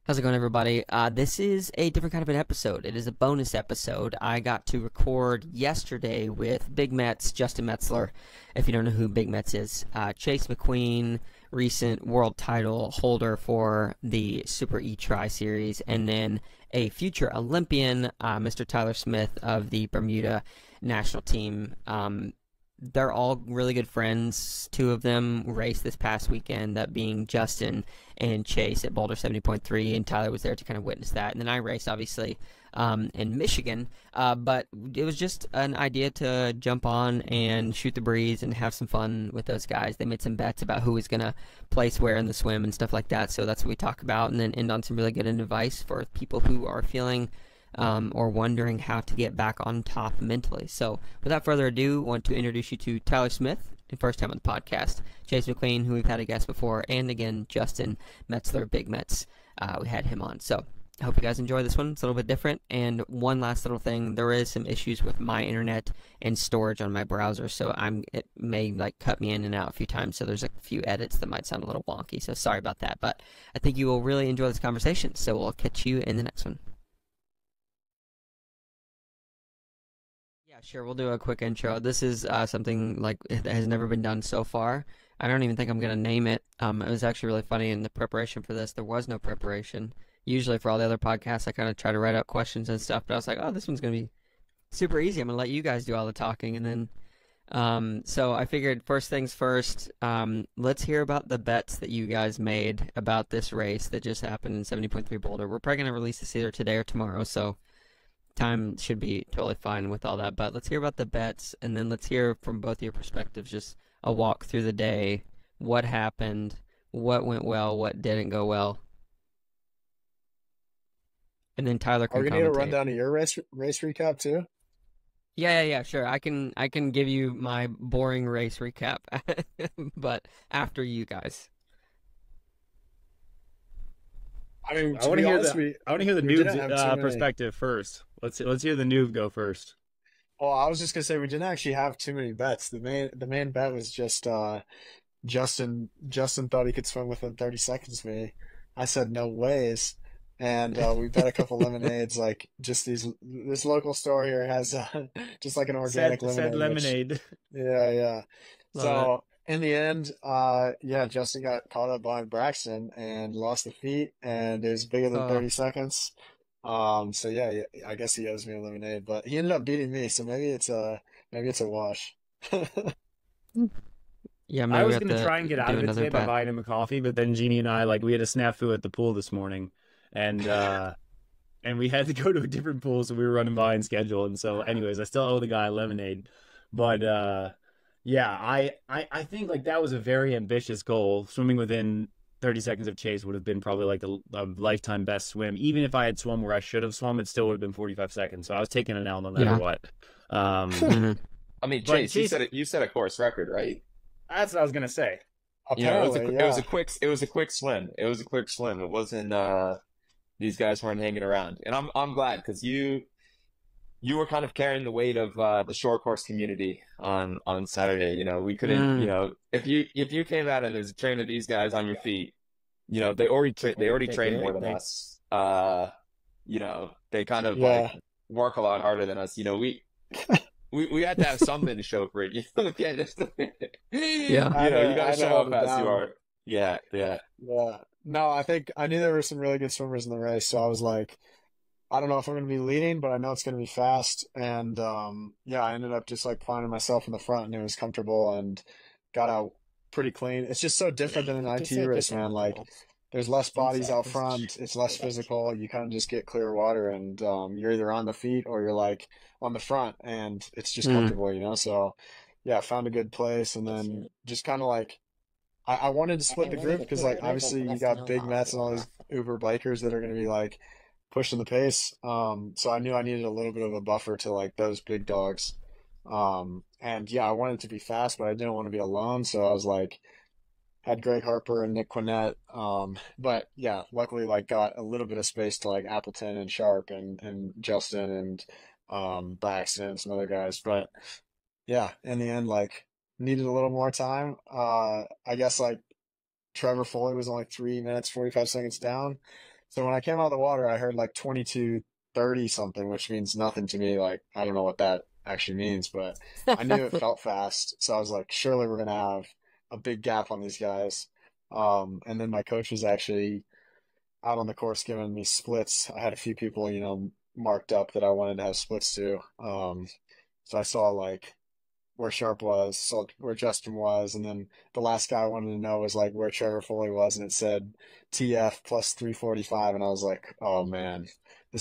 How's it going, everybody? This is a different kind of an episode. It is a bonus episode. I got to record yesterday with BigMetz, Justin Metzler. If you don't know who BigMetz is, Chase McQueen, recent world title holder for the Super E-Tri series, and then a future Olympian, Mr. Tyler Smith of the Bermuda national team. They're all really good friends. Two of them raced this past weekend, that being Justin and Chase at Boulder 70.3, and Tyler was there to kind of witness that. And then I raced, obviously, in Michigan, but it was just an idea to jump on and shoot the breeze and have some fun with those guys. They made some bets about who was going to place where in the swim and stuff like that, so that's what we talk about, and then end on some really good advice for people who are feeling or wondering how to get back on top mentally. So without further ado, I want to introduce you to Tyler Smith, first time on the podcast, Chase McQueen, who we've had a guest before, and again, Justin Metzler, BigMetz. We had him on. So I hope you guys enjoy this one. It's a little bit different. And one last little thing, there is some issues with my internet and storage on my browser, so it may cut me in and out a few times, so there's a few edits that might sound a little wonky, so sorry about that. But I think you will really enjoy this conversation, so we'll catch you in the next one. Yeah, sure. We'll do a quick intro. This is something that has never been done so far. I don't even think I'm gonna name it. It was actually really funny in the preparation for this. There was no preparation. Usually for all the other podcasts, I kind of try to write out questions and stuff. But I was like, oh, this one's gonna be super easy. I'm gonna let you guys do all the talking, and then so I figured first things first. Let's hear about the bets that you guys made about this race that just happened in 70.3 Boulder. We're probably gonna release this either today or tomorrow, so time should be totally fine with all that. But let's hear about the bets, and then let's hear from both your perspectives, just a walk through the day, what happened, what went well, what didn't go well, and then Tyler Are can we gonna need a commentate. rundown of your race recap too? Yeah, sure. I can give you my boring race recap, but after you guys. I mean, I to want to be hear honest, the we I want to hear the we didn't noob's have too many. perspective first. Let's hear the noob go first. Well, I was just gonna say we didn't actually have too many bets. The main bet was just Justin thought he could swim within 30 seconds of me. I said no ways. And we bet a couple lemonades, like just this local store here has just like an organic Said lemonade, which lemonade. yeah. Love it. So in the end, yeah, Justin got caught up behind Braxton and lost the feet, and it was bigger than Uh, 30 seconds. So yeah, I guess he owes me a lemonade, but he ended up beating me, so maybe it's a wash. yeah, I maybe we was have gonna to try and get out do of it another today by bet. buying him a coffee, but then Jeannie and I we had a snafu at the pool this morning, and and we had to go to a different pool, so we were running behind schedule. And so, anyways, I still owe the guy a lemonade, but yeah, I think that was a very ambitious goal. Swimming within 30 seconds of Chase would have been probably a lifetime best swim. Even if I had swum where I should have swum, it still would have been 45 seconds. So I was taking an L no matter Yeah. what. Um, hmm I mean, but Chase, Chase, you set a course record, right? that's what I was gonna say. You know, Apparently, it was a yeah. quick swim. It was a quick swim. It wasn't these guys weren't hanging around. And I'm glad because you were kind of carrying the weight of the short course community on Saturday. You know, we couldn't, Mm, if you came out and there's a train of these guys on your feet, they already trained more than us. They kind of Yeah. work a lot harder than us. We had to have something to show for it. You know, yeah. I had you to, got I to had to show hold up it as you down. are. Yeah, yeah. Yeah. No, I think I knew there were some really good swimmers in the race, so I was like, I don't know if I'm going to be leading, but I know it's going to be fast. And yeah, I ended up just like finding myself in the front, and it was comfortable and got out pretty clean. It's just so different than an ITU race, man. Like, there's less bodies out front, it's less physical. You kind of just get clear water, and you're either on the feet or you're like on the front, and it's just Mm, comfortable, you know? So yeah, I found a good place, and then just kind of like I wanted to split the group because like obviously you got Big Mets and all these Uber bikers that are going to be like pushing the pace. So I knew I needed a little bit of a buffer to like those big dogs. And yeah, I wanted to be fast, but I didn't want to be alone. So I was like, had Greg Harper and Nick Quinnett. But yeah, luckily like got a little bit of space to like Appleton and Sharp and Justin and Braxton and some other guys. But yeah, in the end, like needed a little more time. I guess like Trevor Foley was only 3 minutes 45 seconds down. So when I came out of the water, I heard like 22:30 something, which means nothing to me. Like, I don't know what that actually means, but I knew it felt fast. So I was like, surely we're going to have a big gap on these guys. And then my coach was actually out on the course giving me splits. I had a few people, marked up that I wanted to have splits to. So I saw like where Sharp was, saw where Justin was, and then the last guy I wanted to know was like where Trevor Foley was, and it said TF plus 345, and I was like, oh man,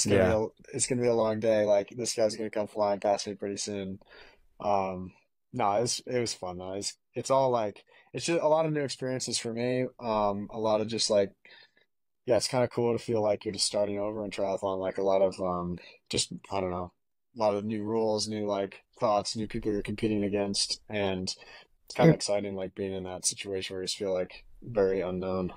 Yeah. it's gonna be a long day. Like this guy's gonna come flying past me pretty soon. Um, no, it was fun though. It's all like it's just a lot of new experiences for me. A lot of just like yeah, it's kind of cool to feel like you're just starting over in triathlon. Like a lot of just I don't know, a lot of new rules, new like thoughts, new people you're competing against, and it's kind of exciting like being in that situation where you just feel like very unknown.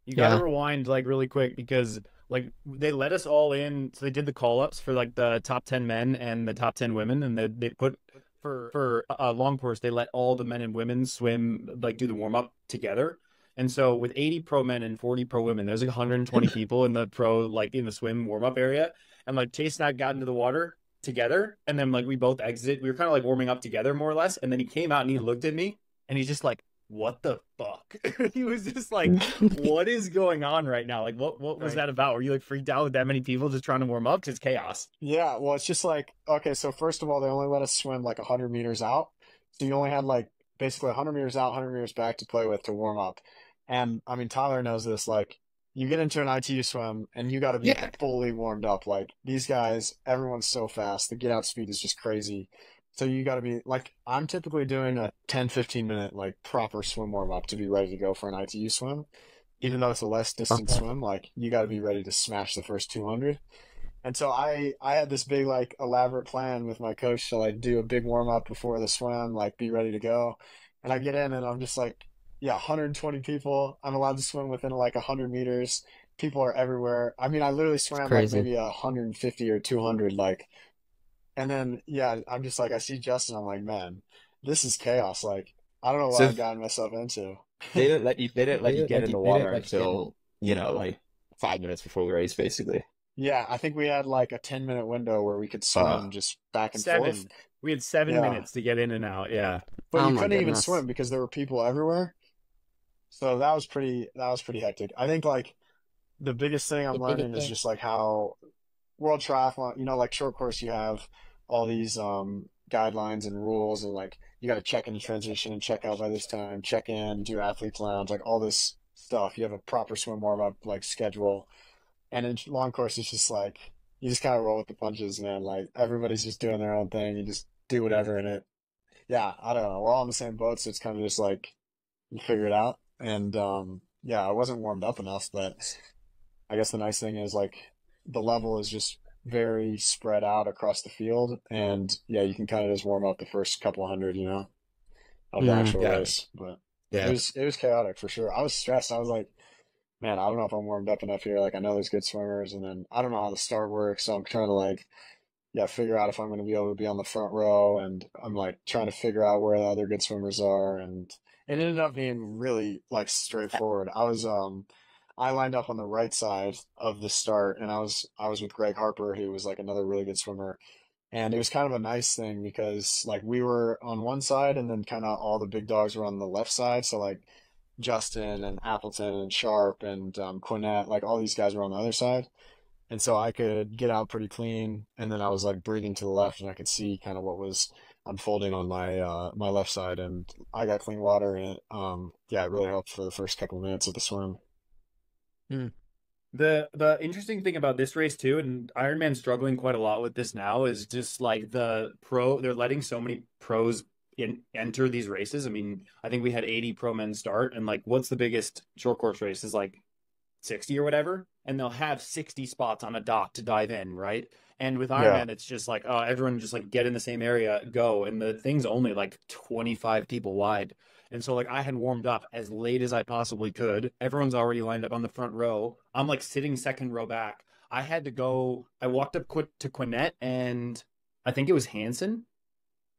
You got to Yeah. rewind like really quick because like they let us all in. So they did the call ups for like the top 10 men and the top 10 women. And they put for a long course, they let all the men and women swim, like do the warm up together. And so with 80 pro men and 40 pro women, there's like 120 people in the pro, like in the swim warm up area. And like Chase and I got into the water together. And then like we both exited. We were kind of like warming up together more or less. And then he came out and he looked at me and he's just like, what the fuck? He was just like, what is going on right now? Like, what was Right. that about? Were you like freaked out with that many people just trying to warm up? Because it's chaos. Yeah, well, it's just like okay, so first of all, they only let us swim like 100 meters out, so you only had like basically 100 meters out, 100 meters back to play with to warm up. And I mean, Tyler knows this. Like, you get into an ITU swim and you got to be Yeah. fully warmed up. Like these guys, everyone's so fast. The get out speed is just crazy. So you got to be like, I'm typically doing a 10, 15 minute like proper swim warm up to be ready to go for an ITU swim. Even though it's a less distance swim, like you got to be ready to smash the first 200. And so I had this big like elaborate plan with my coach to like do a big warm up before the swim, like be ready to go. And I get in and I'm just like, yeah, 120 people. I'm allowed to swim within like 100 meters. People are everywhere. I mean, I literally swam like Crazy. maybe 150 or 200 like and then yeah, I'm just like I see Justin, I'm like, man, this is chaos. Like I don't know what So I've gotten myself into. they didn't let you get in the water until, like 5 minutes before the race, basically. Yeah, I think we had like a 10-minute window where we could swim just back and forth. 7. We had 7 minutes to get in and out. Yeah. But Oh you my couldn't even goodness. swim because there were people everywhere. So that was pretty hectic. I think like the biggest thing I'm learning is just like how World Triathlon, like short course you have all these guidelines and rules and like you got to check in transition and check out by this time, check in, do athletes lounge, like all this stuff. You have a proper swim warm up like schedule. And in long course it's just like you just kind of roll with the punches, man. Like everybody's just doing their own thing. You just do whatever in it. Yeah, I don't know. We're all in the same boat, so it's kind of just like you figure it out. And yeah, I wasn't warmed up enough, but I guess the nice thing is like the level is just very spread out across the field, and yeah, you can kind of just warm up the first couple hundred, of the actual Yeah. race. But Yeah. it was chaotic for sure. I was stressed. I was like, man, I don't know if I'm warmed up enough here. Like I know there's good swimmers, and then I don't know how the start works, so I'm trying to like yeah, figure out if I'm going to be able to be on the front row, and I'm like trying to figure out where the other good swimmers are, and it ended up being really like straightforward. I lined up on the right side of the start, and I was with Greg Harper, who was like another really good swimmer, and it was kind of a nice thing because like we were on one side, and then kind of all the big dogs were on the left side, so like Justin and Appleton and Sharp and Quinnett, like all these guys were on the other side. And so I could get out pretty clean, and then I was like breathing to the left, and I could see kind of what was unfolding on my left side, and I got clean water, and yeah, it really helped for the first couple of minutes of the swim. The interesting thing about this race too, and Ironman's struggling quite a lot with this now, is just like they're letting so many pros enter these races. I mean, I think we had 80 pro men start, and like, what's the biggest short course race is like 60 or whatever, and they'll have 60 spots on a dock to dive in, right? And with Yeah, Ironman, it's just like, oh, everyone just like get in the same area, go, and the thing's only like 25 people wide. And so like I had warmed up as late as I possibly could. Everyone's already lined up on the front row. I'm like sitting second row back. I walked up to Quinnett and I think it was Hanson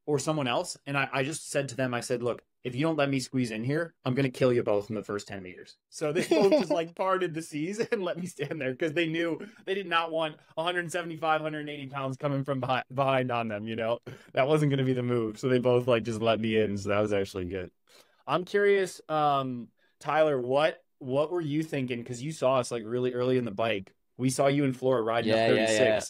or someone else. And I just said to them, I said, look, if you don't let me squeeze in here, I'm going to kill you both in the first 10 meters. So they both just like parted the seas and let me stand there because they knew they did not want 175, 180 pounds coming from behind on them, you know? That wasn't going to be the move. So they both like just let me in. So that was actually good. I'm curious, Tyler, what were you thinking? Because you saw us like really early in the bike. We saw you and Flora riding up 36. Yeah.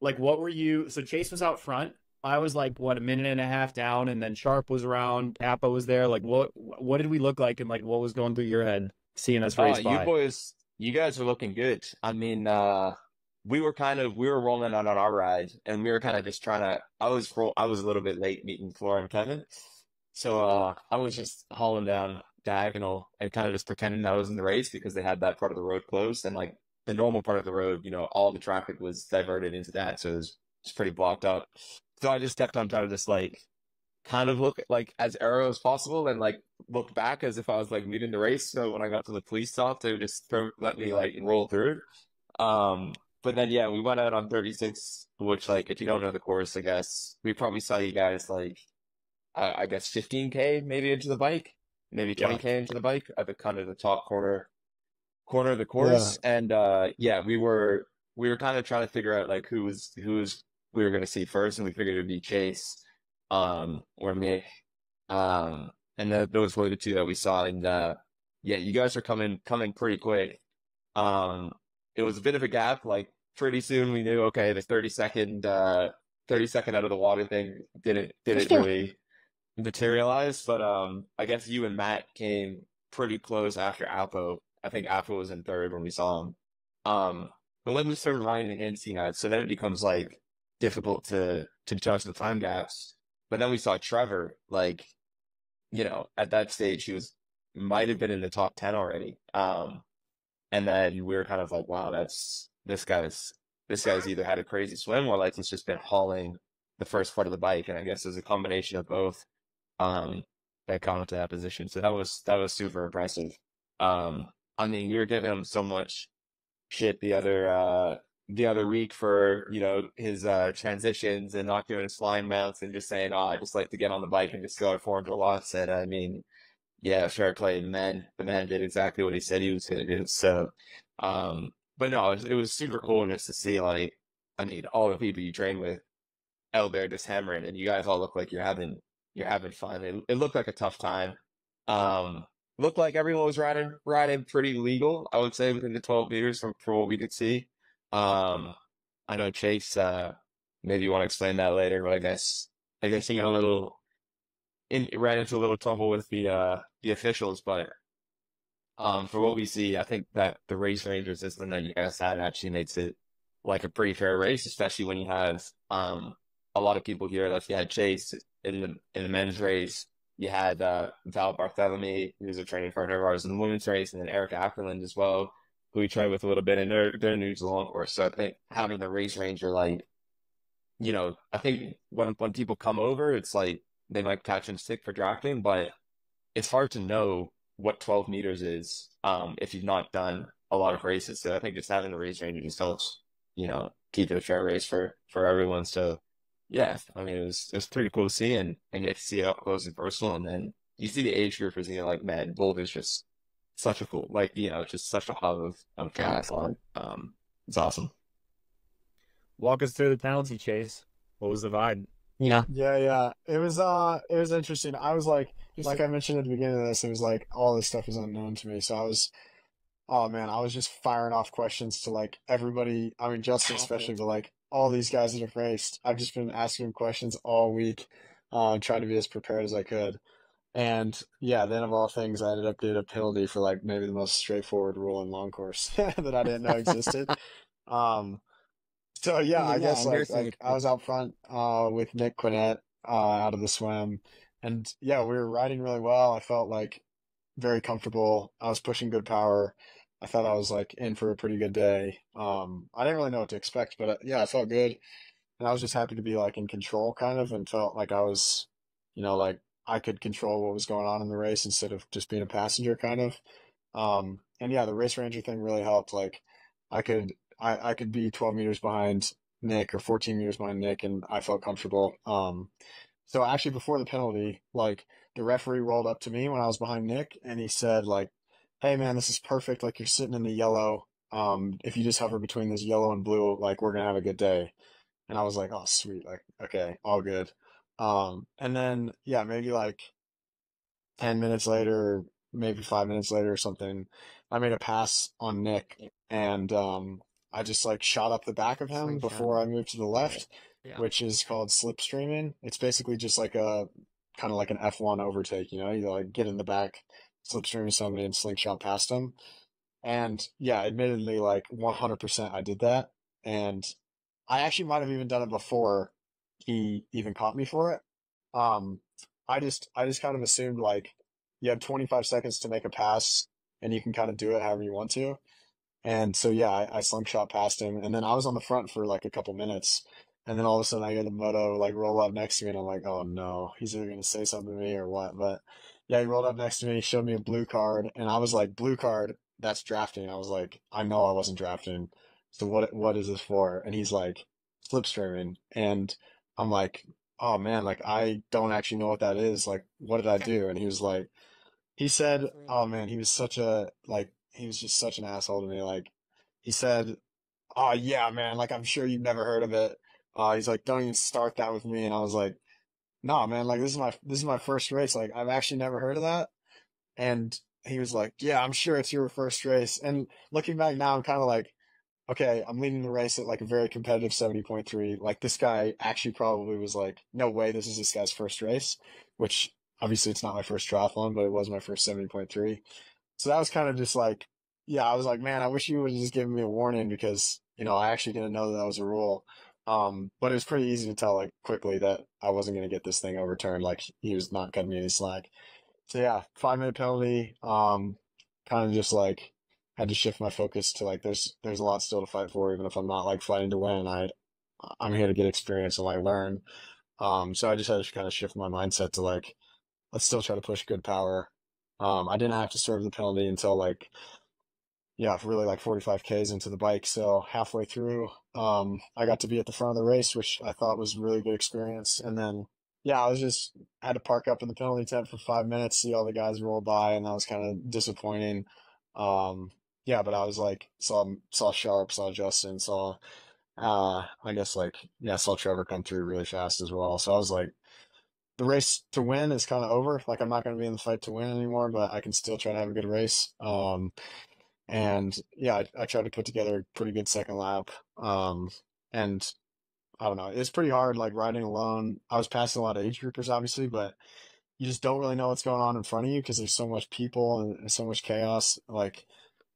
Like, what were you? So Chase was out front. I was like, what, a minute and a half down, and then Sharp was around. Appa was there. Like, what did we look like, and like, what was going through your head seeing us race by? You guys are looking good. I mean, we were rolling on our ride, and we were kind of just trying to. I was a little bit late meeting Flora and Kevin, so I was just hauling down diagonal and kind of just pretending I was in the race because they had that part of the road closed, and like the normal part of the road, you know, all the traffic was diverted into that, so it's pretty blocked up. So I just kept on trying to just like kind of look like as aero as possible and like look back as if I was like leading the race. So when I got to the police stop, they would just let me like roll through. But then yeah, we went out on 36, which like if you don't know the course, I guess we probably saw you guys like I guess 15K maybe into the bike, maybe 20K into the bike at the kind of the top corner of the course. And yeah, we were kind of trying to figure out like who was we were going to see first, and we figured it would be Chase, or me. And those were the two that we saw. And, yeah, you guys are coming pretty quick. It was a bit of a gap. Like pretty soon we knew, okay, the 30-second out of the water thing didn't really materialize. But, I guess you and Matt came pretty close after Alpo. I think Alpo was in third when we saw him. But when we started riding and seeing that, so then it becomes like difficult to judge the time gaps. But then we saw Trevor, like, you know, at that stage he might have been in the top 10 already. And then we were kind of like, wow, this guy's either had a crazy swim or like he's just been hauling the first part of the bike. And I guess there's a combination of both that got him to that position. So that was super impressive. I mean, we were giving him so much shit the other week for, you know, his transitions and not doing his flying mounts and just saying, I just like to get on the bike and just go at 400 watts. And I mean, yeah, fair play. The man did exactly what he said he was going to do. So, but no, it was super cool just to see, like, I mean, all the people you train with out there just hammering, and you guys all look like you're having fun. It looked like a tough time. Looked like everyone was riding pretty legal, I would say, within the 12 meters from what we could see. I know Chase, maybe you want to explain that later, but I guess he got ran into a little trouble with the officials, but for what we see, I think that the race ranger system that you guys had actually makes it like a pretty fair race, especially when you have a lot of people here. Like you had Chase in the men's race, you had Val Barthélemy, who's a training partner of ours in the women's race, and then Eric Ackerland as well, who we tried with a little bit, and they're new to the long course. So I think having the race ranger, like, you know, I think when people come over, it's like they might catch and stick for drafting, but it's hard to know what 12 meters is if you've not done a lot of races. So I think just having the race ranger just helps, you know, keep it a fair race for everyone. So yeah, I mean, it was pretty cool to see and get to see it up close and personal. And then you see the age groupers, you know, like, man, Boulder's just such a cool, like, you know, just such a hub of triathlon. It's awesome. Walk us through the penalty chase. What was the vibe? Yeah. Yeah. It was interesting. I was like I mentioned at the beginning of this, it was like all this stuff was unknown to me. So I was just firing off questions to like everybody. I mean, Justin especially, but like all these guys that have raced. I've just been asking them questions all week, trying to be as prepared as I could. And yeah, then of all things, I ended up getting a penalty for like maybe the most straightforward rule in long course that I didn't know existed. So yeah, I guess like I was out front with Nick Quinnett out of the swim, and yeah, we were riding really well. I felt like very comfortable. I was pushing good power. I thought I was like in for a pretty good day. I didn't really know what to expect, but yeah, I felt good, and I was just happy to be like in control kind of, and felt like I was, you know, like I could control what was going on in the race instead of just being a passenger kind of. And yeah, the race ranger thing really helped. Like I could be 12 meters behind Nick or 14 meters behind Nick, and I felt comfortable. So actually before the penalty, like the referee rolled up to me when I was behind Nick, and he said like, "Hey man, this is perfect. Like you're sitting in the yellow. If you just hover between this yellow and blue, like we're gonna have a good day." And I was like, "Oh sweet, like okay, all good." And then yeah, maybe like 10 minutes later, maybe 5 minutes later or something, I made a pass on Nick, and I just like shot up the back of him Slingshot. before I moved to the left, Yeah. which is called slipstreaming. It's basically just like a kind of like an F1 overtake, you know, you like get in the back, slipstream somebody and slingshot past them. And yeah, admittedly, like 100% I did that. And I actually might have even done it before he even caught me for it. Um, I just kind of assumed like you have 25 seconds to make a pass and you can kind of do it however you want to. And so yeah, I slingshot past him, and then I was on the front for like a couple minutes, and then all of a sudden I hear the moto like roll up next to me, and I'm like, oh no, he's either gonna say something to me or what. But yeah, he rolled up next to me, showed me a blue card, and I was like, blue card, that's drafting. I was like, I know I wasn't drafting, so what is this for? And he's like, slipstreaming, and I'm like, oh man, like I don't actually know what that is. Like, what did I do? And he was like, he said, oh man, he was just such an asshole to me. Like, he said, oh yeah, man, like I'm sure you've never heard of it. He's like, don't even start that with me. And I was like, nah, man, like this is my first race. Like, I've actually never heard of that. And he was like, yeah, I'm sure it's your first race. And looking back now, I'm kind of like, okay, I'm leading the race at like a very competitive 70.3. Like this guy actually probably was like, no way, this is this guy's first race, which obviously it's not my first triathlon, but it was my first 70.3. So that was kind of just like, yeah, I was like, man, I wish you would have just given me a warning because, you know, I actually didn't know that was a rule. But it was pretty easy to tell like quickly that I wasn't going to get this thing overturned. Like he was not cutting me any slack. So yeah, 5 minute penalty. Kind of just like had to shift my focus to like there's a lot still to fight for, even if I'm not like fighting to win. I'm here to get experience and like learn. So I just had to kind of shift my mindset to like let's still try to push good power. I didn't have to serve the penalty until like yeah, really like 45 Ks into the bike. So halfway through, I got to be at the front of the race, which I thought was a really good experience. And then, yeah, had to park up in the penalty tent for 5 minutes, see all the guys roll by, and that was kind of disappointing. Yeah, but I was like, saw Sharp, saw Justin, I guess like, yeah, saw Trevor come through really fast as well. So I was like, the race to win is kind of over. Like, I'm not going to be in the fight to win anymore, but I can still try to have a good race. And yeah, I tried to put together a pretty good second lap. And I don't know, it's pretty hard like riding alone. I was passing a lot of age groupers, obviously, but you just don't really know what's going on in front of you because there's so much people and so much chaos. Like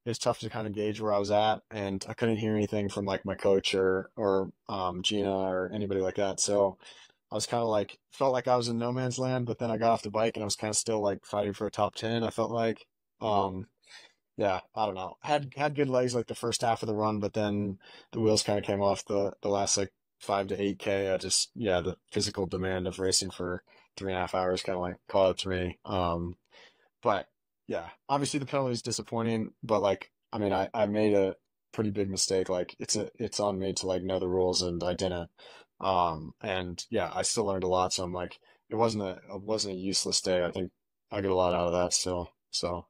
it's tough to kind of gauge where I was at, and I couldn't hear anything from like my coach or Gina or anybody like that. So I was kind of like felt like I was in no man's land, but then I got off the bike and I was kind of still like fighting for a top 10. I felt like. Yeah, I don't know. Had good legs like the first half of the run, but then the wheels kind of came off the last like 5 to 8 K. The physical demand of racing for 3.5 hours kind of like caught up to me. But yeah, obviously the penalty is disappointing, but like I mean I made a pretty big mistake. Like it's on me to like know the rules and I didn't. And yeah, I still learned a lot. So I'm like it wasn't a useless day. I think I get a lot out of that still. So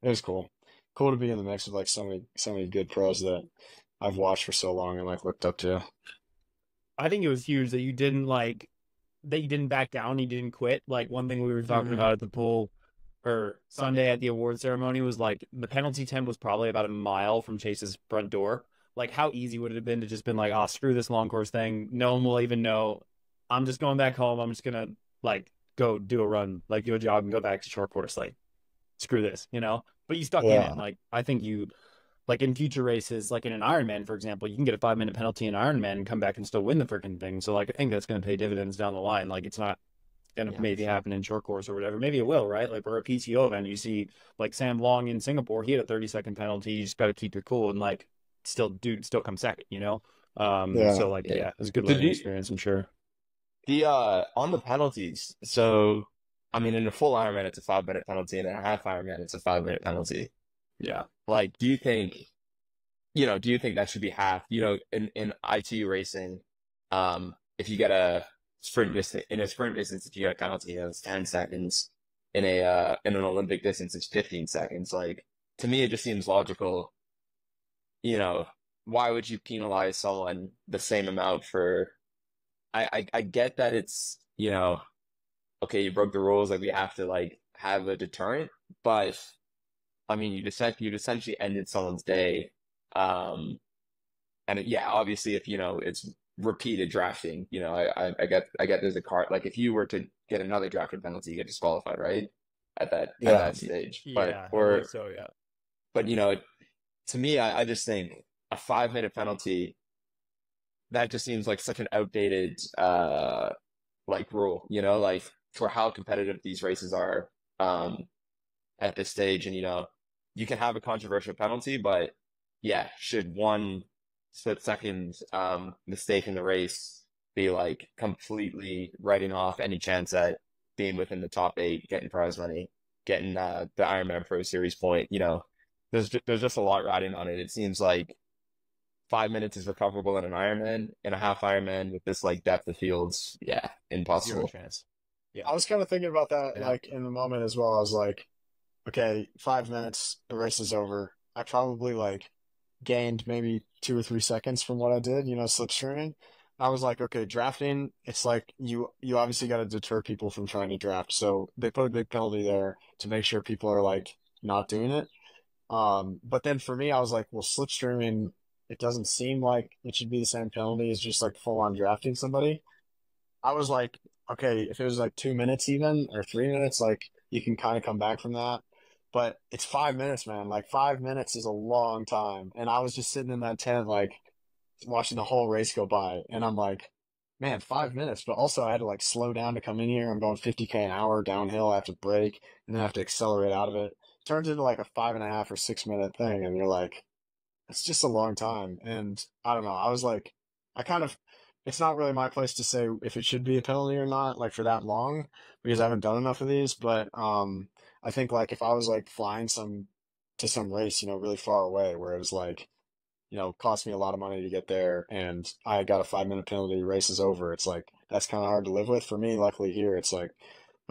it was cool to be in the mix with like so many good pros that I've watched for so long and like looked up to. I think it was huge that you didn't back down, you didn't quit. Like one thing we were talking about at the pool or Sunday at the award ceremony was like the penalty tent was probably about a mile from Chase's front door. Like how easy would it have been to just been like, oh, screw this long course thing. No one will even know. I'm just going back home. I'm just gonna like go do a run, like do a jog and go back to short course. Like screw this, you know? But you stuck in it. Like I think you like in future races, like in an Ironman, for example, you can get a 5 minute penalty in Ironman and come back and still win the freaking thing. So like I think that's gonna pay dividends down the line. Like it's not gonna maybe happen in short course or whatever. Maybe it will, right? Like we're a PTO event. You see like Sam Long in Singapore, he had a 30-second penalty. You just gotta keep your cool and like still come second, you know? So like it was a good learning experience, I'm sure. The on the penalties, so I mean, in a full Ironman, it's a 5 minute penalty. In a half Ironman, it's a 5 minute penalty. Yeah. Like, do you think that should be half? You know, in ITU racing, if you get a sprint distance, if you get a penalty of 10 seconds, in an Olympic distance is 15 seconds. Like to me, it just seems logical. You know, why would you penalize someone the same amount for? I get that it's, okay, you broke the rules, like we have to like have a deterrent, but I mean, you essentially ended someone's day. Um, and yeah, obviously, if it's repeated drafting, I get there's a card. Like if you were to get another drafting penalty, you get disqualified, right? At that stage. Yeah, I Or believe so, yeah. but to me, I just think a 5-minute penalty, that just seems like such an outdated like rule, like for how competitive these races are at this stage. And you can have a controversial penalty, but yeah, should one split second mistake in the race be like completely writing off any chance at being within the top 8, getting prize money, getting the Ironman Pro Series point? There's just a lot riding on it. It seems like 5 minutes is recoverable in an Ironman. In a half Ironman with this like depth of fields, yeah, impossible. 0 chance. I was kind of thinking about that, Yeah. like in the moment as well. I was like, okay, 5 minutes, the race is over. I probably like gained maybe 2 or 3 seconds from what I did, slipstreaming. I was like, okay, drafting, it's like you obviously got to deter people from trying to draft. So they put a big penalty there to make sure people are like not doing it. But then for me, I was like, well, slipstreaming, it doesn't seem like it should be the same penalty as just like full on drafting somebody. I was like, okay, if it was like 2 minutes even or 3 minutes, like you can kind of come back from that. But it's 5 minutes, man. Like 5 minutes is a long time. And I was just sitting in that tent, like watching the whole race go by. And I'm like, man, 5 minutes. But also I had to like slow down to come in here. I'm going 50K an hour downhill. I have to brake and then I have to accelerate out of it. Turns into like a 5.5 or 6 minute thing. And you're like, it's just a long time. And I don't know. I was like, it's not really my place to say if it should be a penalty or not, like for that long, because I haven't done enough of these. But I think like if I was like flying to some race, really far away, where it was like, cost me a lot of money to get there, and I got a 5 minute penalty, race is over. It's like that's kind of hard to live with. For me, luckily here, it's like,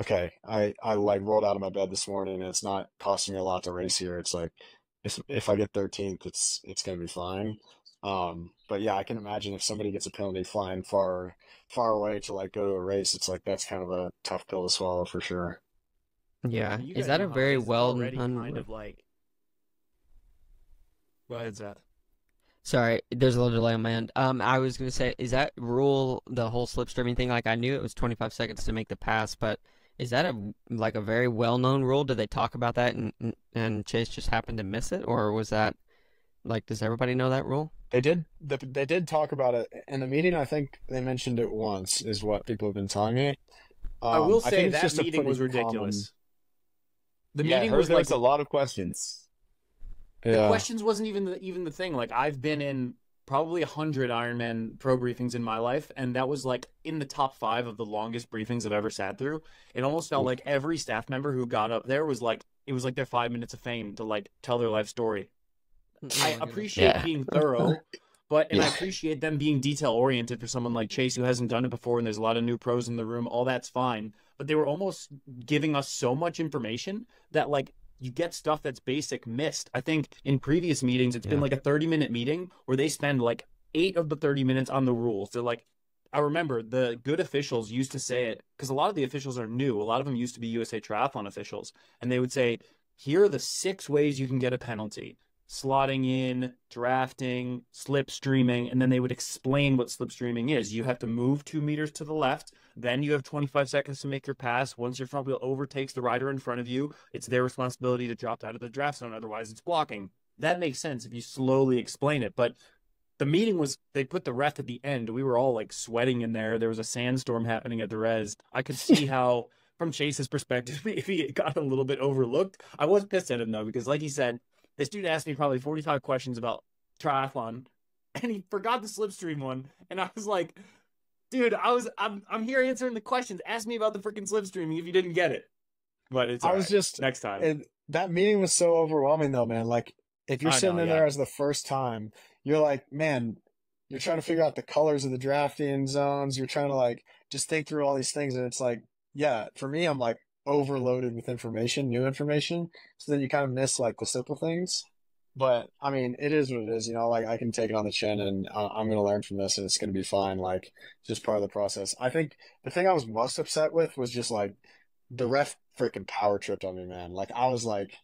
okay, I like rolled out of my bed this morning, and it's not costing me a lot to race here. It's like if I get 13th, it's gonna be fine. But yeah, I can imagine if somebody gets a penalty flying far away to like go to a race, it's like that's kind of a tough pill to swallow for sure. Yeah. You Is guys that know a how very races well already done? kind of like. Go ahead, Zach. Sorry, there's a little delay on my end. I was gonna say, is that rule the whole slipstreaming thing? Like, I knew it was 25 seconds to make the pass, but is that a very well-known rule? Did they talk about that and Chase just happened to miss it, or was that like, does everybody know that rule? They did talk about it in the meeting. I think they mentioned it once, is what people have been telling me. I will I say think it's that just a meeting was pretty ridiculous. The Yeah, I meeting heard was there like a lot of questions. the Yeah. questions wasn't even the thing. Like I've been in probably 100 Ironman pro briefings in my life, and that was like in the top 5 of the longest briefings I've ever sat through. It almost felt like every staff member who got up there was like it was like their 5 minutes of fame to like tell their life story. I appreciate Yeah. being thorough, but I Yeah. appreciate them being detail oriented for someone like Chase who hasn't done it before, and there's a lot of new pros in the room. All that's fine, but they were almost giving us so much information that like you get stuff that's basic missed. I think in previous meetings it's been like a 30-minute meeting where they spend like 8 of the 30 minutes on the rules. They're like, I remember the good officials used to say it because a lot of the officials are new. A lot of them used to be USA Triathlon officials, and they would say, here are the 6 ways you can get a penalty: slotting in, drafting, slipstreaming, and then they would explain what slipstreaming is. You have to move 2 meters to the left, then you have 25 seconds to make your pass. Once your front wheel overtakes the rider in front of you, it's their responsibility to drop out of the draft zone, otherwise it's blocking. That makes sense if you slowly explain it, but the meeting was, they put the ref at the end. We were all like sweating in there. There was a sandstorm happening at the res. I could see how, from Chase's perspective, maybe it got a little bit overlooked. I was pissed at him though, because like he said, this dude asked me probably 45 questions about triathlon, and he forgot the slipstream one. And I was like, dude, I'm here answering the questions. Ask me about the freaking slipstreaming if you didn't get it. But it's all right. just Next time. that meeting was so overwhelming though, man. Like if you're I sitting know, in yeah. there as the first time, you're like, man, you're trying to figure out the colors of the drafting zones. You're trying to like just think through all these things, and it's like, yeah, for me, I'm like, overloaded with information, new information, so then you kind of miss like the simple things. But I mean, it is what it is, you know, like I can take it on the chin and I'm going to learn from this and it's going to be fine. Like, it's just part of the process. I think the thing I was most upset with was just like the ref freaking power tripped on me, man. Like, I was like,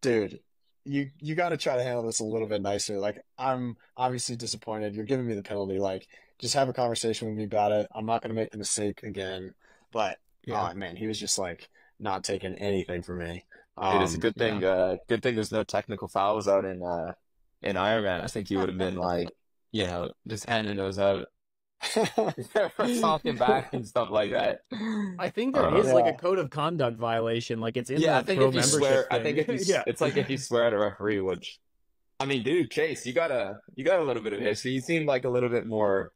dude, you got to try to handle this a little bit nicer. Like, I'm obviously disappointed. You're giving me the penalty. Like, just have a conversation with me about it. I'm not going to make the mistake again. But, Yeah. oh man, he was just like not taking anything from me. It is a good yeah. thing. Good thing there's no technical fouls out in Ironman. I think you would have been like, just handing those out, talking back and stuff like that. I think there is like Yeah. a code of conduct violation. Like it's in Yeah, I that think pro if you membership swear, I thing. think if you, Yeah. it's like if you swear at a referee, which, I mean, dude, Chase, you got a little bit of history. You seem like a little bit more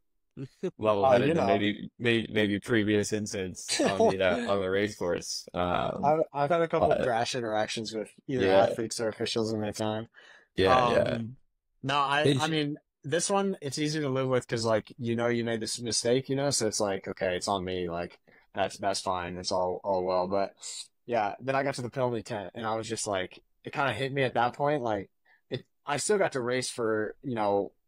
level-headed You than know, maybe previous incidents on the race course. I've had a couple of But brash interactions with either yeah, athletes or officials in my time. yeah. No, I Did mean, this one, it's easy to live with because, like, you know, you made this mistake, you know, so it's like, okay, it's on me. Like, that's fine. It's all well. But yeah, then I got to the penalty tent and I was just like, it kind of hit me at that point. Like, I still got to race for,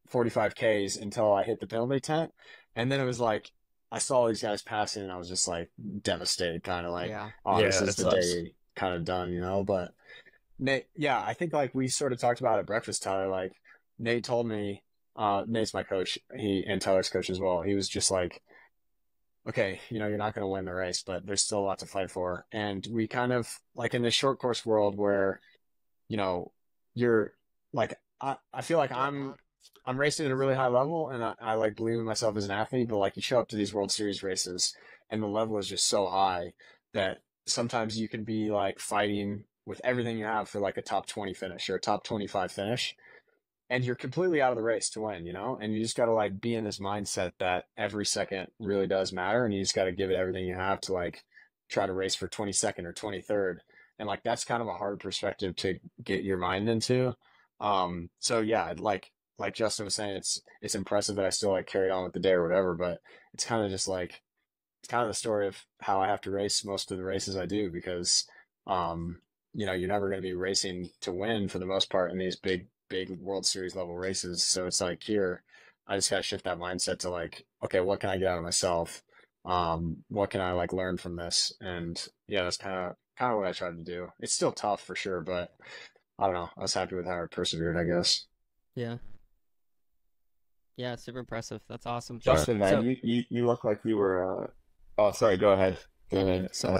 45 Ks until I hit the penalty tent. And then it was like, I saw these guys passing and I was just like devastated, kind of like, Yeah. oh, Yeah, this is it the sucks. day kind of done, But Nate, yeah, I think like we sort of talked about at breakfast, Tyler. Like Nate told me, Nate's my coach, and Tyler's coach as well. He was just like, okay, you're not going to win the race, but there's still a lot to fight for. And we kind of like in this short course world where, you're like, I feel like I'm racing at a really high level and I like believe in myself as an athlete, but like you show up to these World Series races and the level is just so high that sometimes you can be like fighting with everything you have for like a top 20 finish or a top 25 finish. And you're completely out of the race to win, and you just got to like be in this mindset that every second really does matter. And you just got to give it everything you have to like try to race for 22nd or 23rd. And like, that's kind of a hard perspective to get your mind into. So yeah, like Justin was saying, it's impressive that I still like carried on with the day or whatever, but it's kind of just like, it's kind of the story of how I have to race most of the races I do because, you're never going to be racing to win for the most part in these big World Series level races. So it's like here, I just got to shift that mindset to like, okay, what can I get out of myself? What can I like learn from this? And yeah, that's kind of what I tried to do. It's still tough for sure, but I don't know. I was happy with how I persevered, I guess. Yeah. Yeah, super impressive. That's awesome. Justin, man, So, you look like you were. Oh, sorry. Go ahead. Go ahead. So,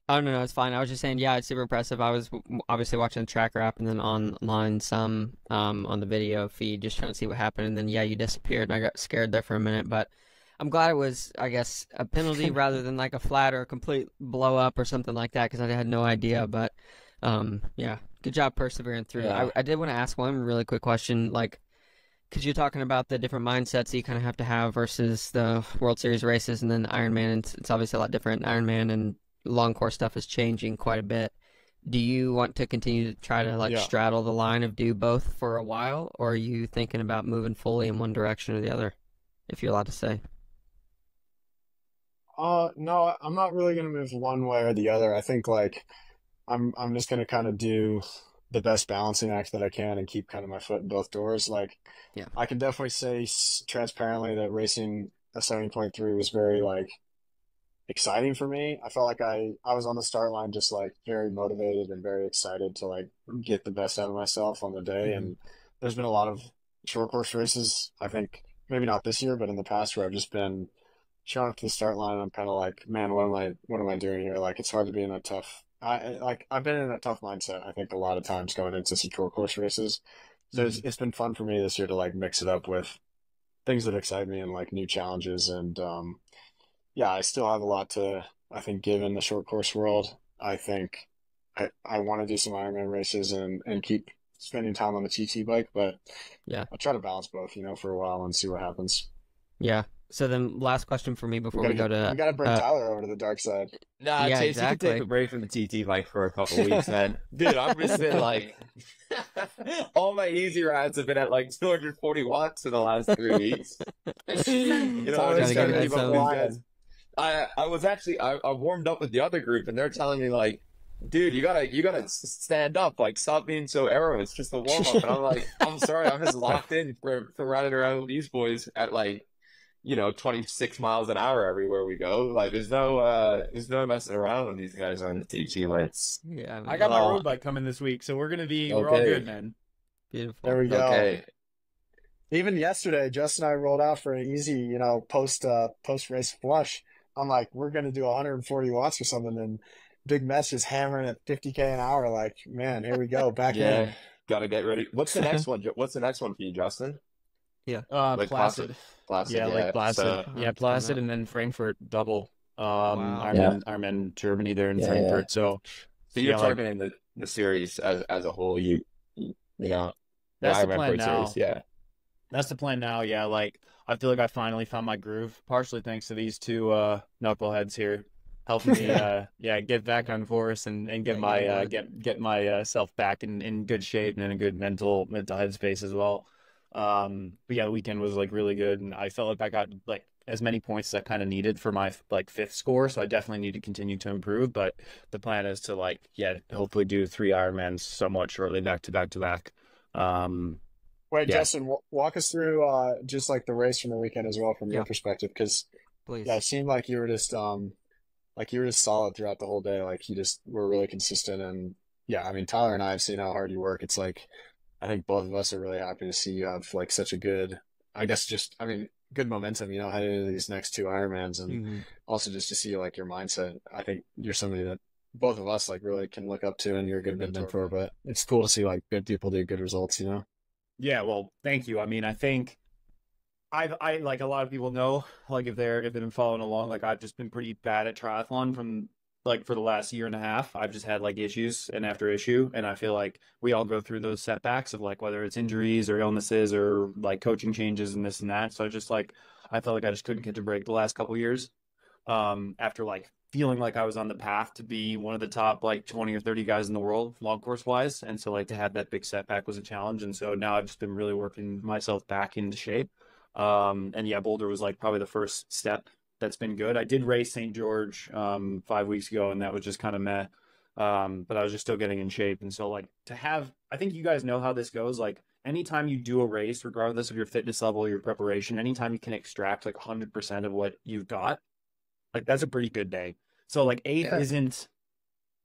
oh no, it's fine. I was just saying, yeah, it's super impressive. I was obviously watching the tracker app and then online some on the video feed, just trying to see what happened. And then yeah, you disappeared, and I got scared there for a minute. But I'm glad it was, I guess, a penalty rather than like a flat or a complete blow up or something like that, because I had no idea. But yeah, good job persevering through. Yeah. I did want to ask one really quick question, like, because you're talking about the different mindsets you kind of have to have versus the World Series races and then Ironman. And it's obviously a lot different. Ironman and long course stuff is changing quite a bit. Do you want to continue to try to like Yeah. straddle the line of do both for a while, or are you thinking about moving fully in one direction or the other, if you're allowed to say? No, I'm not really gonna move one way or the other. I think like I'm just gonna kind of do the best balancing act that I can and keep kind of my foot in both doors. Like Yeah. I can definitely say transparently that racing a 70.3 was very like exciting for me. I felt like I was on the start line just like very motivated and very excited to like get the best out of myself on the day. Mhm. And there's been a lot of short course races, I think maybe not this year, but in the past where I've just been showing up to the start line and I'm kind of like, man, what am I doing here? Like it's hard to be in a tough I've been in a tough mindset, I think a lot of times going into some short course races. So it's been fun for me this year to like mix it up with things that excite me and like new challenges and yeah, I still have a lot to, I think, give in the short course world. I think I want to do some Ironman races and keep spending time on the TT bike, but Yeah. I'll try to balance both, for a while and see what happens. Yeah. So then last question for me before we go We to gotta bring Tyler over to the dark side. nah, Yeah, Chase, you can exactly. take a break from the TT bike for a couple weeks, man. Dude, I've just been like, all my easy rides have been at like 240 watts in the last 3 weeks. Tyler's I'm just gotta trying get to keep that up with these guys. I was actually I warmed up with the other group, and they're telling me like, dude, you gotta stand up, like stop being so arrow. It's just a warm up, and I'm like, I'm sorry, I'm just locked in for running around with these boys at like 26 miles an hour everywhere we go. Like there's no messing around with these guys on the TT lights. Yeah, I got my Oh. road bike coming this week, so we're all Okay. good, man. beautiful. There we go. Okay. Even yesterday, Justin and I rolled out for an easy, post race flush. I'm like, we're gonna do 140 watts or something, and BigMetz is hammering at 50K an hour. Like, man, here we go, back Yeah, in. gotta get ready. What's the next one? What's the next one for you, Justin? Like Placid. Placid, Yeah, like Placid. So, Yeah, Placid, and then Frankfurt double. Wow. Ironman Germany there in Yeah, Frankfurt. So so you're yeah, like, targeting the series as a whole. You know, that's the Ironman plan Pro now. Series, yeah. That's the plan now. Yeah, like I feel like I finally found my groove, partially thanks to these two knuckleheads here helping me get back on course and get my get my self back in good shape and in a good mental headspace as well. But yeah, the weekend was like really good, and I felt like I got like as many points as I kind of needed for my like fifth score, so I definitely need to continue to improve. But the plan is to hopefully do 3 Ironmans somewhat shortly, back to back. Wait, Yeah. Justin, walk us through just like the race from the weekend as well from your Yeah. perspective, because Please. yeah, it seemed like you were just solid throughout the whole day. Like you just were really consistent, and yeah, I mean Tyler and I have seen how hard you work. It's like I think both of us are really happy to see you have like such a good, good momentum, heading into these next 2 Ironmans, and Mhm. also just to see like your mindset. I think you're somebody that both of us like really can look up to, and you're a good mentor. But it's cool to see like good people do good results. Yeah, well, thank you. I mean, I think I like a lot of people know, like if they've been following along, like I've just been pretty bad at triathlon from like for the last year and a half. I've just had like issues and after issue, and I feel like we all go through those setbacks of like whether it's injuries or illnesses or like coaching changes and this and that. So I felt like I just couldn't catch a break the last couple of years. After like feeling like I was on the path to be one of the top like 20 or 30 guys in the world long course wise. And so like to have that big setback was a challenge. And so now I've just been really working myself back into shape. And yeah, Boulder was like probably the first step that's been good. I did race St. George 5 weeks ago, and that was just kind of meh. But I was just still getting in shape. And so like I think you guys know how this goes. Like anytime you do a race, regardless of your fitness level, your preparation, anytime you can extract like 100% of what you've got, like that's a pretty good day. So like eighth isn't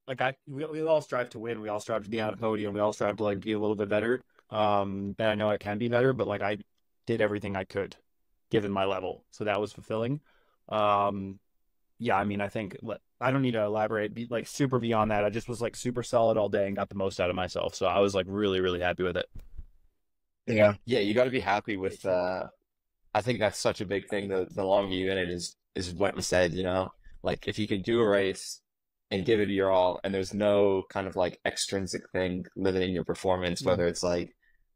like we all strive to win. We all strive to be on a podium. We all strive to like be a little bit better. And I know I can be better, but like I did everything I could given my level. So that was fulfilling. Yeah, I mean, I think I don't need to elaborate like super beyond that. I just was like super solid all day and got the most out of myself. So I was like really, really happy with it. Yeah. Yeah, you got to be happy with. I think that's such a big thing. The longer you in it is what we said. Like if you can do a race and give it your all, and there's no kind of like extrinsic thing limiting your performance, whether it's like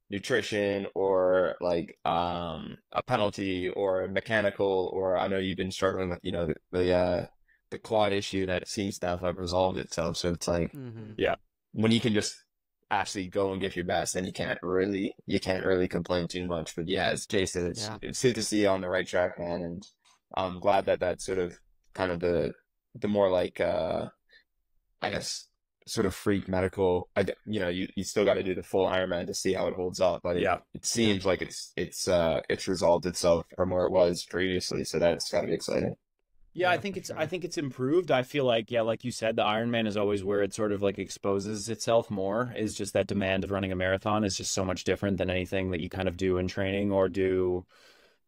nutrition or like a penalty or mechanical, or I know you've been struggling with the quad issue that seems to have resolved itself. So it's like when you can just actually go and give your best, then you can't really complain too much. But yeah, as Jay said, it's good to see you on the right track, man, and I'm glad that that's sort of kind of the more like I guess sort of freak medical. You still got to do the full Ironman to see how it holds up, but it seems like it's resolved itself from where it was previously, so that's got to be exciting. Yeah, I think it's improved. I feel like, like you said, the Ironman is always where it sort of like exposes itself more, is just that demand of running a marathon is just so much different than anything that you kind of do in training or do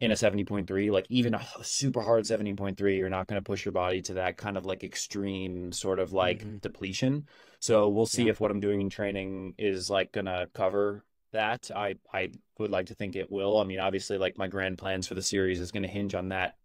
in a 70.3. Like even a super hard 70.3, you're not going to push your body to that kind of like extreme sort of like depletion. So we'll see if what I'm doing in training is like going to cover that. I would like to think it will. I mean, obviously like my grand plans for the series is going to hinge on that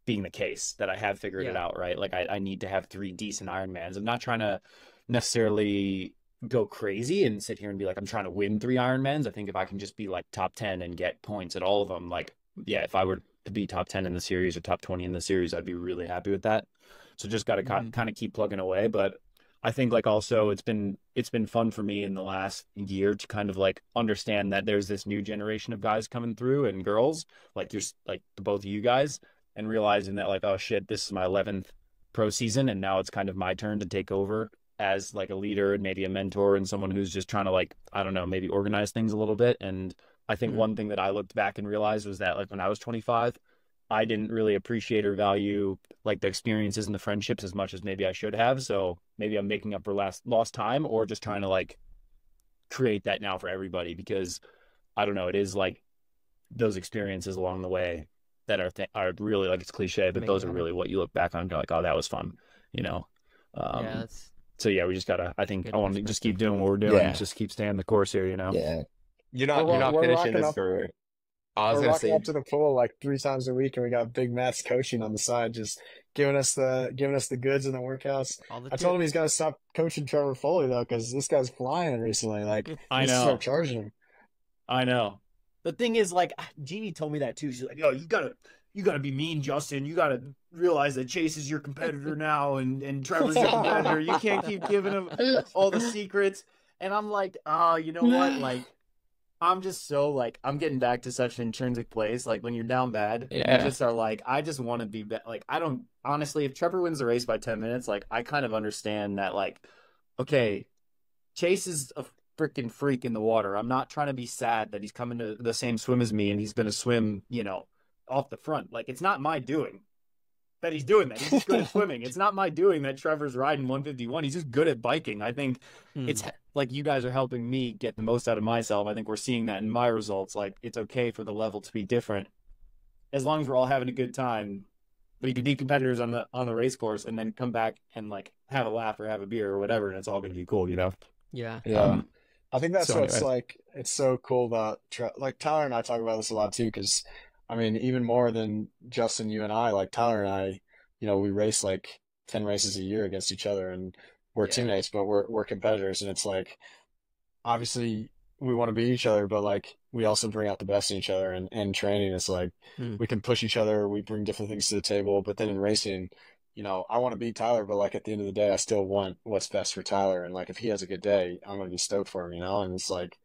being the case, that I have figured it out, right? Like I need to have 3 decent Ironmans. I'm not trying to necessarily go crazy and sit here and be like, I'm trying to win 3 Ironmans. I think if I can just be like top 10 and get points at all of them, like, if I were to be top 10 in the series or top 20 in the series, I'd be really happy with that. So just got to kind of keep plugging away. But I think like also it's been fun for me in the last year to kind of like understand that there's this new generation of guys coming through and girls, like there's like both of you guys. and realizing that like, oh shit, this is my 11th pro season, and now it's kind of my turn to take over as like a leader and maybe a mentor and someone who's just trying to like, I don't know, maybe organize things a little bit. And I think one thing that I looked back and realized was that like when I was 25, I didn't really appreciate or value like the experiences and the friendships as much as maybe I should have. So maybe I'm making up for lost time, or just trying to like create that now for everybody, because I don't know, it is like those experiences along the way that are really, like, it's cliche, but those are really what you look back on and go like, oh, that was fun, you know? So yeah, we just gotta, I think I want to just keep doing what we're doing. Yeah. Just keep staying the course here, you know? Yeah. You're not finishing this for, I was We're going to rocking say, up to the pool like 3 times a week, and we got BigMetz coaching on the side, just giving us the goods in the workouts. I told him he's got to stop coaching Trevor Foley though, because this guy's flying recently. Like, I he's know. start charging him. I know. The thing is, like, Jeannie told me that too. She's like, yo, you gotta be mean, Justin. You gotta realize that Chase is your competitor now, and Trevor's your competitor. You can't keep giving him all the secrets. And I'm like, oh, you know what? Like, I'm just so, like, I'm getting back to such an intrinsic place. Like, when you're down bad, you just are like, I just want to be like, I don't, honestly, if Trevor wins the race by 10 minutes, like, I kind of understand that, like, okay, Chase is a freaking freak in the water. I'm not trying to be sad that he's coming to the same swim as me and he's going to swim, you know, off the front. Like, it's not my doing that he's doing that. He's just good at swimming. It's not my doing that Trevor's riding 151. He's just good at biking. I think it's like you guys are helping me get the most out of myself. I think we're seeing that in my results. Like, it's okay for the level to be different as long as we're all having a good time. But you can be competitors on the race course and then come back and like have a laugh or have a beer or whatever, and it's all going to be cool, you know? Yeah. I think that's So what's anyway. like, it's so cool about like Tyler and I talk about this a lot too, because I mean, even more than Justin, you and I, like Tyler and I, you know, we race like 10 races a year against each other, and we're teammates, but we're competitors, and it's like, obviously we want to beat each other, but like we also bring out the best in each other, and training is like we can push each other, we bring different things to the table, but then in racing, you know, I want to beat Tyler, but like at the end of the day, I still want what's best for Tyler, and like if he has a good day, I'm gonna be stoked for him, you know, and it's like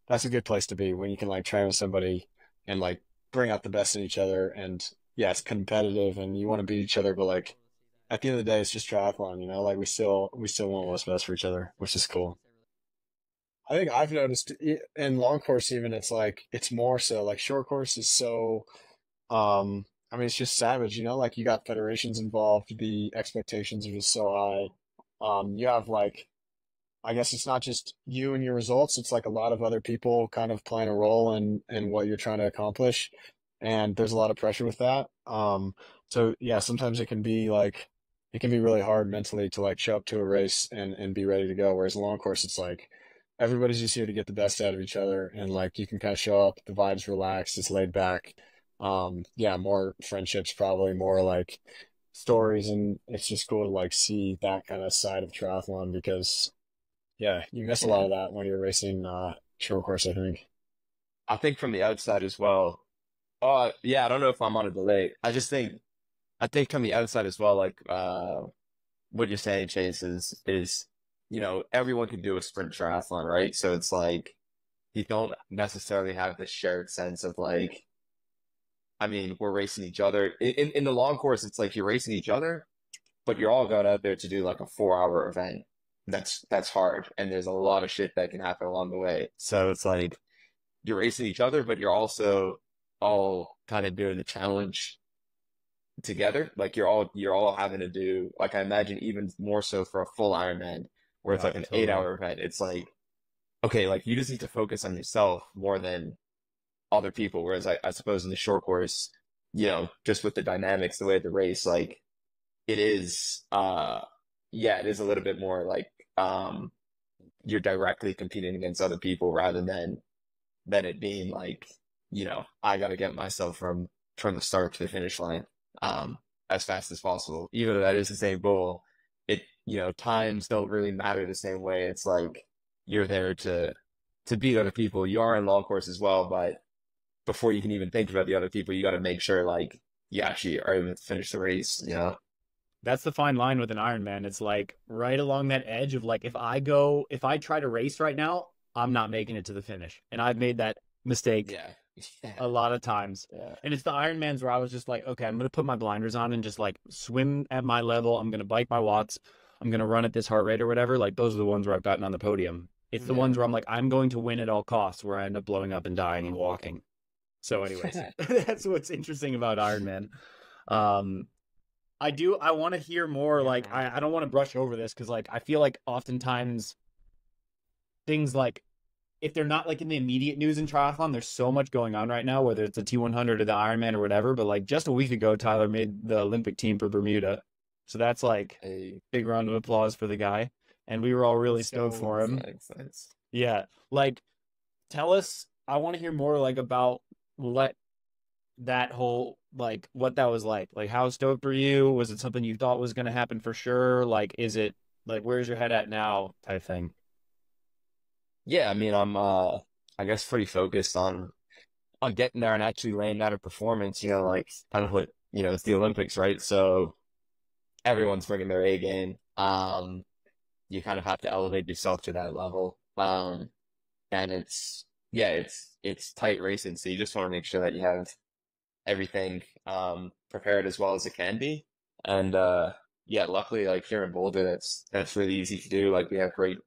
that's a good place to be when you can like train with somebody and like bring out the best in each other, and yeah, it's competitive and you want to beat each other, but like at the end of the day, it's just triathlon, you know, like we still want what's best for each other, which is cool. I think I've noticed in long course even it's like it's more so like short course is so I mean it's just savage, you know, like you got federations involved, the expectations are just so high. You have like I guess it's not just you and your results, it's like a lot of other people kind of playing a role in what you're trying to accomplish. And there's a lot of pressure with that. So yeah, sometimes it can be like it can be really hard mentally to like show up to a race and be ready to go. Whereas a long course, it's like everybody's just here to get the best out of each other, and like you can kind of show up, the vibe's relaxed, it's laid back. Yeah, more friendships, probably more like stories, and it's just cool to like see that kind of side of triathlon because yeah, you miss a lot of that when you're racing short course, I think. I think from the outside as well. Yeah, I don't know if I'm on a delay. I think from the outside as well, like, what you're saying, Chase, is, you know, everyone can do a sprint triathlon, right? So it's like, you don't necessarily have this shared sense of like, I mean, we're racing each other. In the long course, it's like you're racing each other, but you're all going out there to do like a 4-hour event. That's hard. And there's a lot of shit that can happen along the way. So it's like, you're racing each other, but you're also all kind of doing the challenge together. Like you're all having to do, like I imagine even more so for a full Ironman where it's like an Totally. 8-hour event. It's like, okay, like you just need to focus on yourself more than other people. Whereas I suppose in the short course, you know, just with the dynamics, the way of the race, like it is, yeah, it is a little bit more like, you're directly competing against other people rather than it being like, you know, I got to get myself from the start to the finish line, as fast as possible. Even though that is the same goal, you know, times don't really matter the same way. It's like you're there to beat other people. You are in long course as well, but before you can even think about the other people, you got to make sure like you actually are able to finish the race, you know? That's the fine line with an Ironman. It's like right along that edge of like, if I try to race right now, I'm not making it to the finish. And I've made that mistake Yeah. a lot of times. Yeah. And it's the Ironmans where I was just like, okay, I'm going to put my blinders on and just like swim at my level. I'm going to bike my watts. I'm going to run at this heart rate or whatever. Like those are the ones where I've gotten on the podium. It's the ones where I'm like, I'm going to win at all costs, where I end up blowing up and dying and walking. So anyways, that's what's interesting about Ironman. I want to hear more. Like, I don't want to brush over this because like, I feel like oftentimes things like, if they're not like in the immediate news in triathlon, there's so much going on right now, whether it's the T100 or the Ironman or whatever. But like just a week ago, Tyler made the Olympic team for Bermuda. So that's like a big round of applause for the guy. And we were all really stoked for him. Thanks. Yeah. Like, tell us, I want to hear more like about that whole, like what that was like. Like how stoked were you? Was it something you thought was going to happen for sure? Like, is it like, where's your head at now type thing? Yeah, I mean, I'm I guess pretty focused on getting there and actually laying out a performance, like kind of what, it's the Olympics, right? So everyone's bringing their A game. You kind of have to elevate yourself to that level. And it's tight racing, so you just want to make sure that you have everything prepared as well as it can be. And luckily like here in Boulder that's really easy to do. Like we have great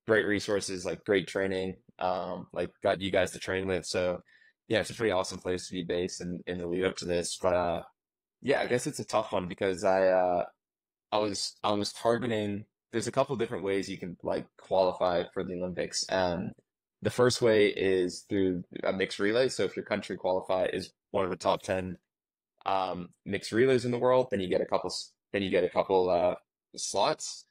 resources, like great training, like got you guys to train with. So yeah, it's a pretty awesome place to be based in the lead up to this. But I guess it's a tough one because I was targeting, there's a couple different ways you can like qualify for the Olympics. The first way is through a mixed relay. So if your country is one of the top 10 mixed relays in the world, then you get a couple slots.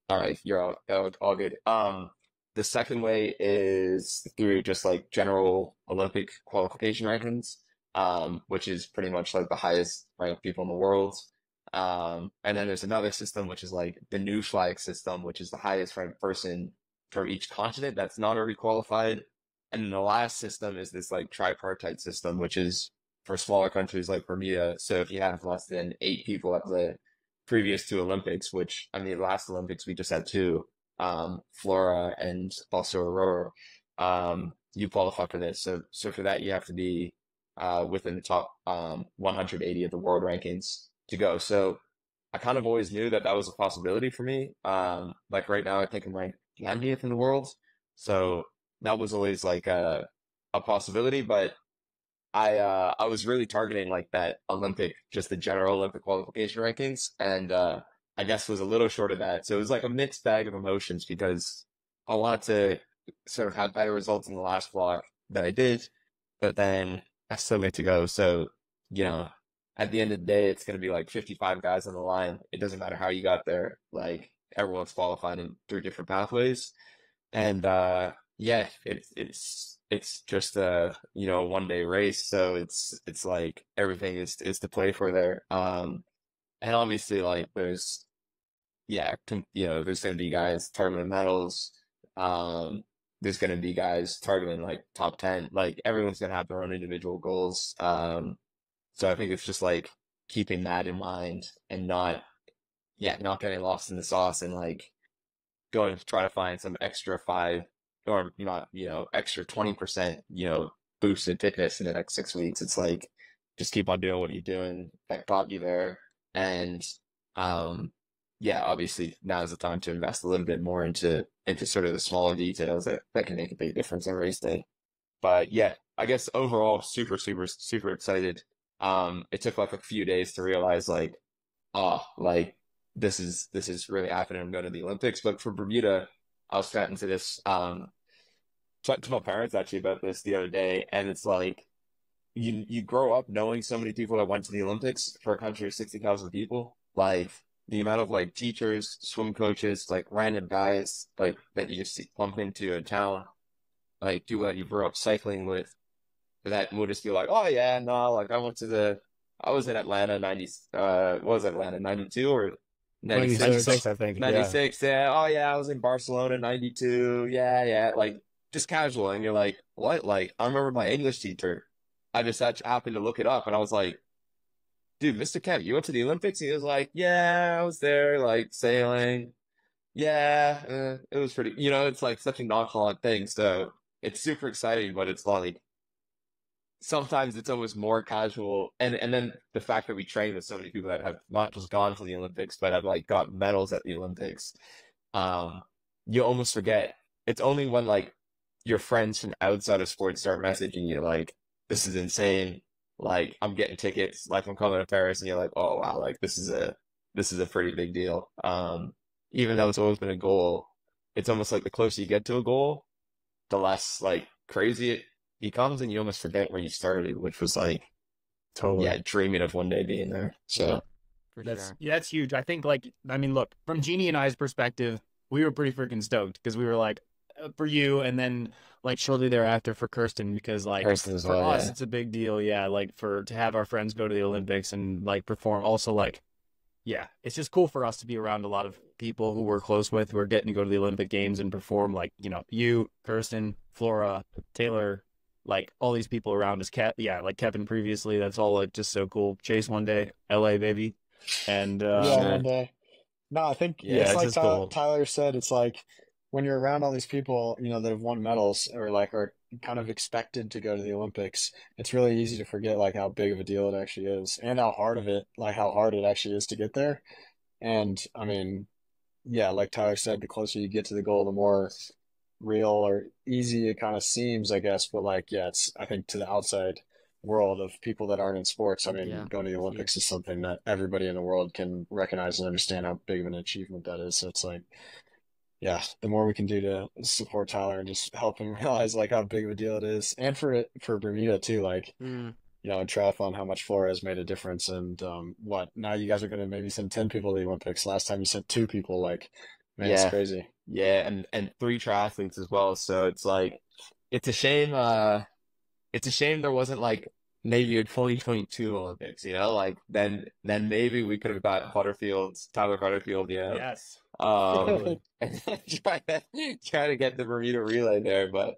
All right, you're all good. The second way is through just like general Olympic qualification rankings, which is pretty much like the highest ranked people in the world. And then there's another system, which is like the new flag system, which is the highest ranked person for each continent that's not already qualified. And then the last system is this like tripartite system, which is for smaller countries like Bermuda. So if you have less than 8 people at the previous 2 Olympics, which I mean, last Olympics we just had 2, Flora and also Aurora, you qualify for this. So for that you have to be within the top 180 of the world rankings to go. So I kind of always knew that was a possibility for me. Like right now I think I'm ranked 90th in the world, so that was always like a possibility. But I was really targeting like that Olympic, just the general Olympic qualification rankings, and I guess was a little short of that. So it was like a mixed bag of emotions because I wanted to sort of have better results in the last block than I did, but then I still get to go. So, at the end of the day, it's going to be like 55 guys on the line. It doesn't matter how you got there. Like everyone's qualified in 3 different pathways, and it's just a 1-day race, so it's like everything is to play for there. And obviously like there's there's gonna be guys targeting medals. There's gonna be guys targeting like top 10. Like everyone's gonna have their own individual goals. So I think it's just like keeping that in mind and not getting lost in the sauce and like going to try to find some extra 5 or not, extra 20%, boost in fitness in the next 6 weeks. It's like, just keep on doing what you're doing that got you there. And, obviously now is the time to invest a little bit more into sort of the smaller details that can make a big difference on race day. But yeah, I guess overall, super, super, super excited. It took like a few days to realize like, this is really happening. I'm going to the Olympics. But for Bermuda, I was chatting to this, talked to my parents actually about this the other day, and it's like you grow up knowing so many people that went to the Olympics for a country of 60,000 people. Like the amount of like teachers, swim coaches, like random guys like that you just bump into in town, like people that you grew up cycling with, that would just be like, oh yeah, no, like I was in Atlanta 92 or 96, I think. 96, yeah. Oh yeah, I was in Barcelona 92. Yeah. Like just casual, and you're like, what? Like I remember my English teacher. I just happened to look it up, and I was like, dude, Mr. Kemp, you went to the Olympics? He was like, yeah, I was there, like sailing. Yeah, it was pretty. It's like such a nonchalant thing. So it's super exciting, but it's like sometimes it's almost more casual. And then the fact that we train with so many people that have not just gone to the Olympics, but have like got medals at the Olympics, um, you almost forget. It's only when like your friends from outside of sports start messaging you like, this is insane. Like I'm getting tickets, like I'm coming to Paris, and you're like, oh wow, like this is a pretty big deal. Even though it's always been a goal, it's almost like the closer you get to a goal, the less like crazy it becomes, and you almost forget where you started, which was like, Totally. yeah, dreaming of one day being there. So For That's sure. yeah, that's huge. I think like I mean, look, from Jeannie and I's perspective, we were pretty freaking stoked because we were like for you, and then like shortly thereafter for Kirsten because like Kirsten as for well, us yeah. it's a big deal. Yeah, like for to have our friends go to the Olympics and like perform. Also like yeah, it's just cool for us to be around a lot of people who we're close with who are getting to go to the Olympic Games and perform. Like you, Kirsten, Flora, Taylor. Like all these people around us, yeah, like Kevin previously. That's all like just so cool. Chase one day, LA baby. And For Yeah, sure. one day. No, I think yeah, it's it's like just cool. Tyler said. It's like when you're around all these people, that have won medals or like are kind of expected to go to the Olympics. It's really easy to forget like how big of a deal it actually is, and how hard it actually is to get there. And I mean, yeah, like Tyler said, the closer you get to the goal, the more real or easy it kind of seems, I guess. But like, yeah, it's I think to the outside world of people that aren't in sports, I mean, Yeah, going to the it's Olympics huge. is something that everybody in the world can recognize and understand how big of an achievement that is. So it's like, yeah, the more we can do to support Tyler and just help him realize like how big of a deal it is, and for Bermuda too, like Mm. in triathlon, how much Flores made a difference. And what now you guys are going to maybe send 10 people to the Olympics. Last time you sent two people, like, man, it's Yeah. crazy. Yeah, and three triathletes as well. So it's like it's a shame it's a shame there wasn't like maybe a 2022 Olympics, like then maybe we could have got Tyler Butterfield, Yes, um totally. and try to get the Bermuda relay there, but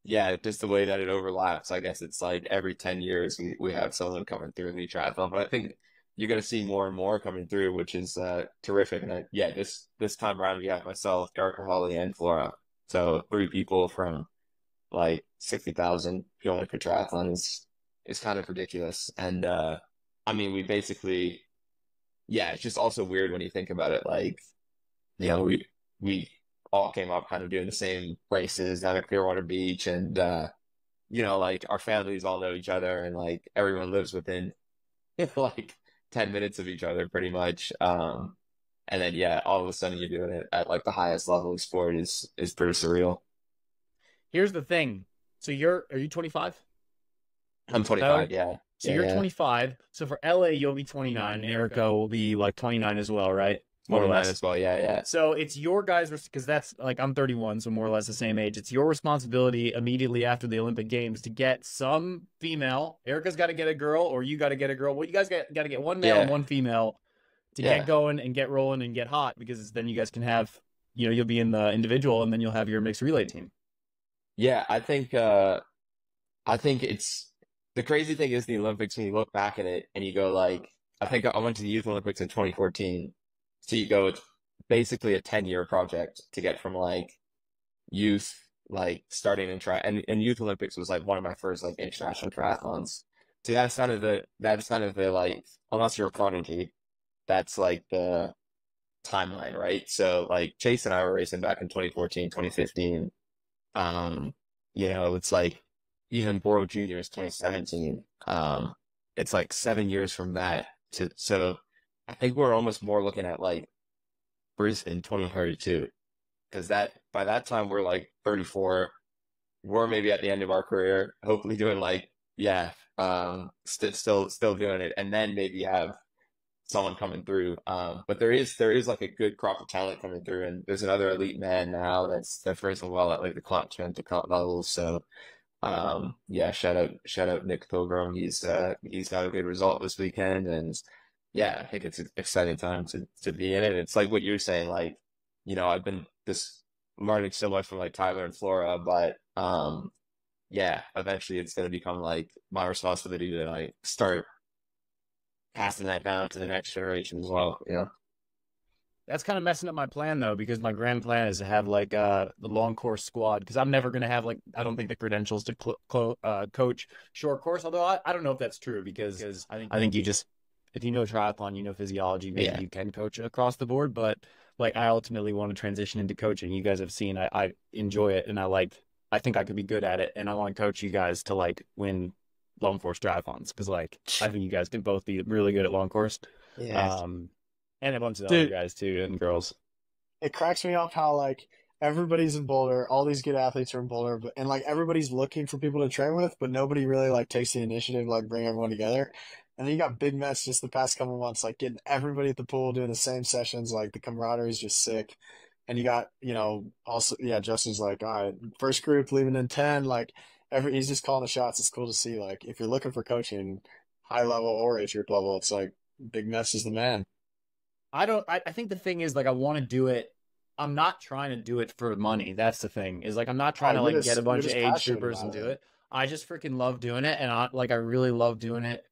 yeah, just the way that it overlaps, I guess it's like every 10 years we have someone coming through in the triathlon, but I think you're gonna see more and more coming through, which is terrific. And yeah, this time around we have myself, Darker Holly, and Flora, so three people from like 60,000 going for triathlon is kind of ridiculous. And I mean, we basically, yeah, it's just also weird when you think about it. Like, we all came up kind of doing the same races down at Clearwater Beach, and like our families all know each other, and like everyone lives within like 10 minutes of each other pretty much. And then yeah, all of a sudden you're doing it at like the highest level of sport is pretty surreal. Here's the thing. So are you 25, I'm Tyler? 25, yeah. So Yeah, you're yeah. 25. So for LA, you'll be 29. Erica will be like 29 as well, right? More or 29 less. as well, yeah, yeah. So it's your guys' because that's like I'm 31, so more or less the same age. It's your responsibility immediately after the Olympic Games to get some female. Erica's got to get a girl, or you got to get a girl. Well, you guys got to get one male and Yeah, one female to get yeah. going and get rolling and get hot because then you guys can have, you'll be in the individual and then you'll have your mixed relay team. Yeah, I think it's the crazy thing is the Olympics when you look back at it and you go like I think I went to the Youth Olympics in 2014. So you go it's basically a 10-year project to get from like youth like starting and and Youth Olympics was like one of my first like international triathlons. So that's kind of the like unless you're a prodigy, that's like the timeline, right? So like Chase and I were racing back in 2014, 2015. Um, it's like even Boro Junior is 2017. It's like 7 years from that so I think we're almost more looking at like Brisbane 2032 because that by that time we're like 34. We're maybe at the end of our career, hopefully doing like yeah, still doing it, and then maybe have someone coming through. But there is like a good crop of talent coming through, and there's another elite man now that's racing well at like the continental comp level. So yeah, shout out Nick Pilgrim. He's got a good result this weekend, and yeah, I think it's an exciting time to be in it. It's like what you're saying, like I've been this learning so much from like Tyler and Flora, but yeah, eventually it's gonna become like my responsibility to like start passing that down to the next generation as well. That's kind of messing up my plan though, because my grand plan is to have like the long course squad, because I'm never gonna have like, I don't think the credentials to coach short course. Although I don't know if that's true, because I think you just, if you know triathlon, you know physiology, maybe you can coach across the board. But like I ultimately want to transition into coaching. You guys have seen I enjoy it, and I think I could be good at it, and I want to coach you guys to like win long course triathlons, because like I think you guys can both be really good at long course. Yeah. And a bunch of Dude, other guys too, and girls. it cracks me up how like everybody's in Boulder, all these good athletes are in Boulder, and like everybody's looking for people to train with, but nobody really like takes the initiative to like bring everyone together. And then you got BigMetz just the past couple months, like getting everybody at the pool doing the same sessions, like the camaraderie is just sick. And you got, also yeah, Justin's like, all right, first group leaving in 10, like he's just calling the shots. It's cool to see. Like if you're looking for coaching, high level or age group level, it's like BigMetz is the man. I think the thing is like, I want to do it. I'm not trying to do it for money. That's the thing, is like, I'm not trying to like get a bunch of age groupers and do it. I just freaking love doing it. And I really love doing it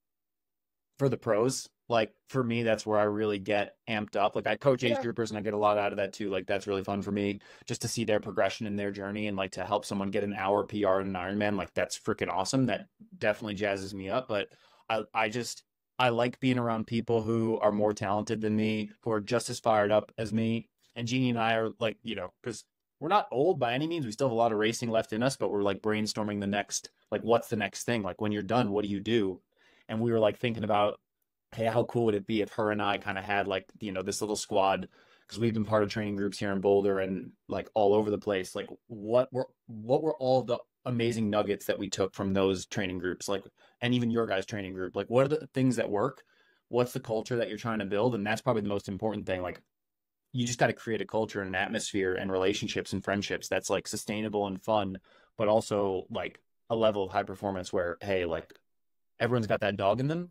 for the pros. Like for me, that's where I really get amped up. Like I coach age groupers and I get a lot out of that too. Like that's really fun for me, just to see their progression in their journey, and like to help someone get an hour PR in an Ironman. Like that's freaking awesome. That definitely jazzes me up. But I like being around people who are more talented than me, who are just as fired up as me. And Jeannie and I are like, because we're not old by any means. We still have a lot of racing left in us, but we're like brainstorming the next, like, what's the next thing? Like when you're done, what do you do? And we were like thinking about, hey, how cool would it be if her and I kind of had like, this little squad, because we've been part of training groups here in Boulder and like all over the place. Like what were all the amazing nuggets that we took from those training groups? Like, and even your guys' training group, like what are the things that work? What's the culture that you're trying to build? And that's probably the most important thing. Like you just got to create a culture and an atmosphere and relationships and friendships that's like sustainable and fun, but also like a level of high performance where, hey, like everyone's got that dog in them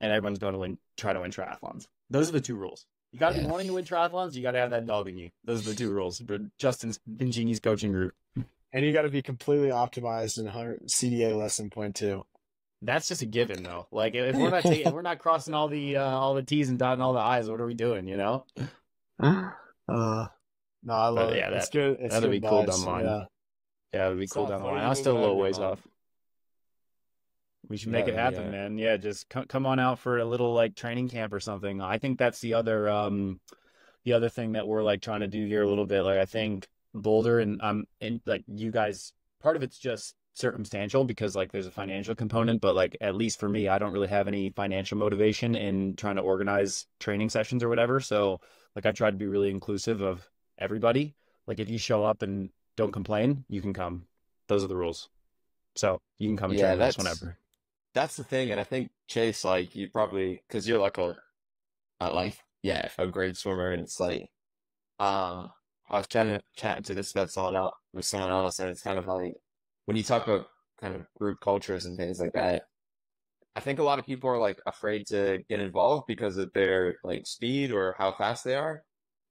and everyone's going to try to win triathlons. Those are the two rules. You got to be wanting to win triathlons. You got to have that dog in you. Those are the two rules for Justin's and Jeannie's coaching group. And you got to be completely optimized in 100 CDA lesson point two. That's just a given, though. Like if we're not if we're not crossing all the T's and dotting all the I's, what are we doing? No, I love it. Yeah, it's good. It's that'd good be cool vibes. down the line. Yeah, it'd be cool down the line. I'm you still a moving little out ways here, off. We should make it happen, man. Yeah, just come on out for a little like training camp or something. I think that's the other thing that we're like trying to do here a little bit. Like I think Boulder and like you guys, part of it's just circumstantial because like there's a financial component, but like at least for me, I don't really have any financial motivation in trying to organize training sessions or whatever. So like I try to be really inclusive of everybody. Like if you show up and don't complain, you can come. Those are the rules. So you can come and train with us whenever. That's the thing, and I think Chase, like you probably, because you're like a great swimmer, and it's like, I was chatting to this about someone else with someone else, and it's kind of like when you talk about kind of group cultures and things like that, I think a lot of people are like afraid to get involved because of their like speed or how fast they are,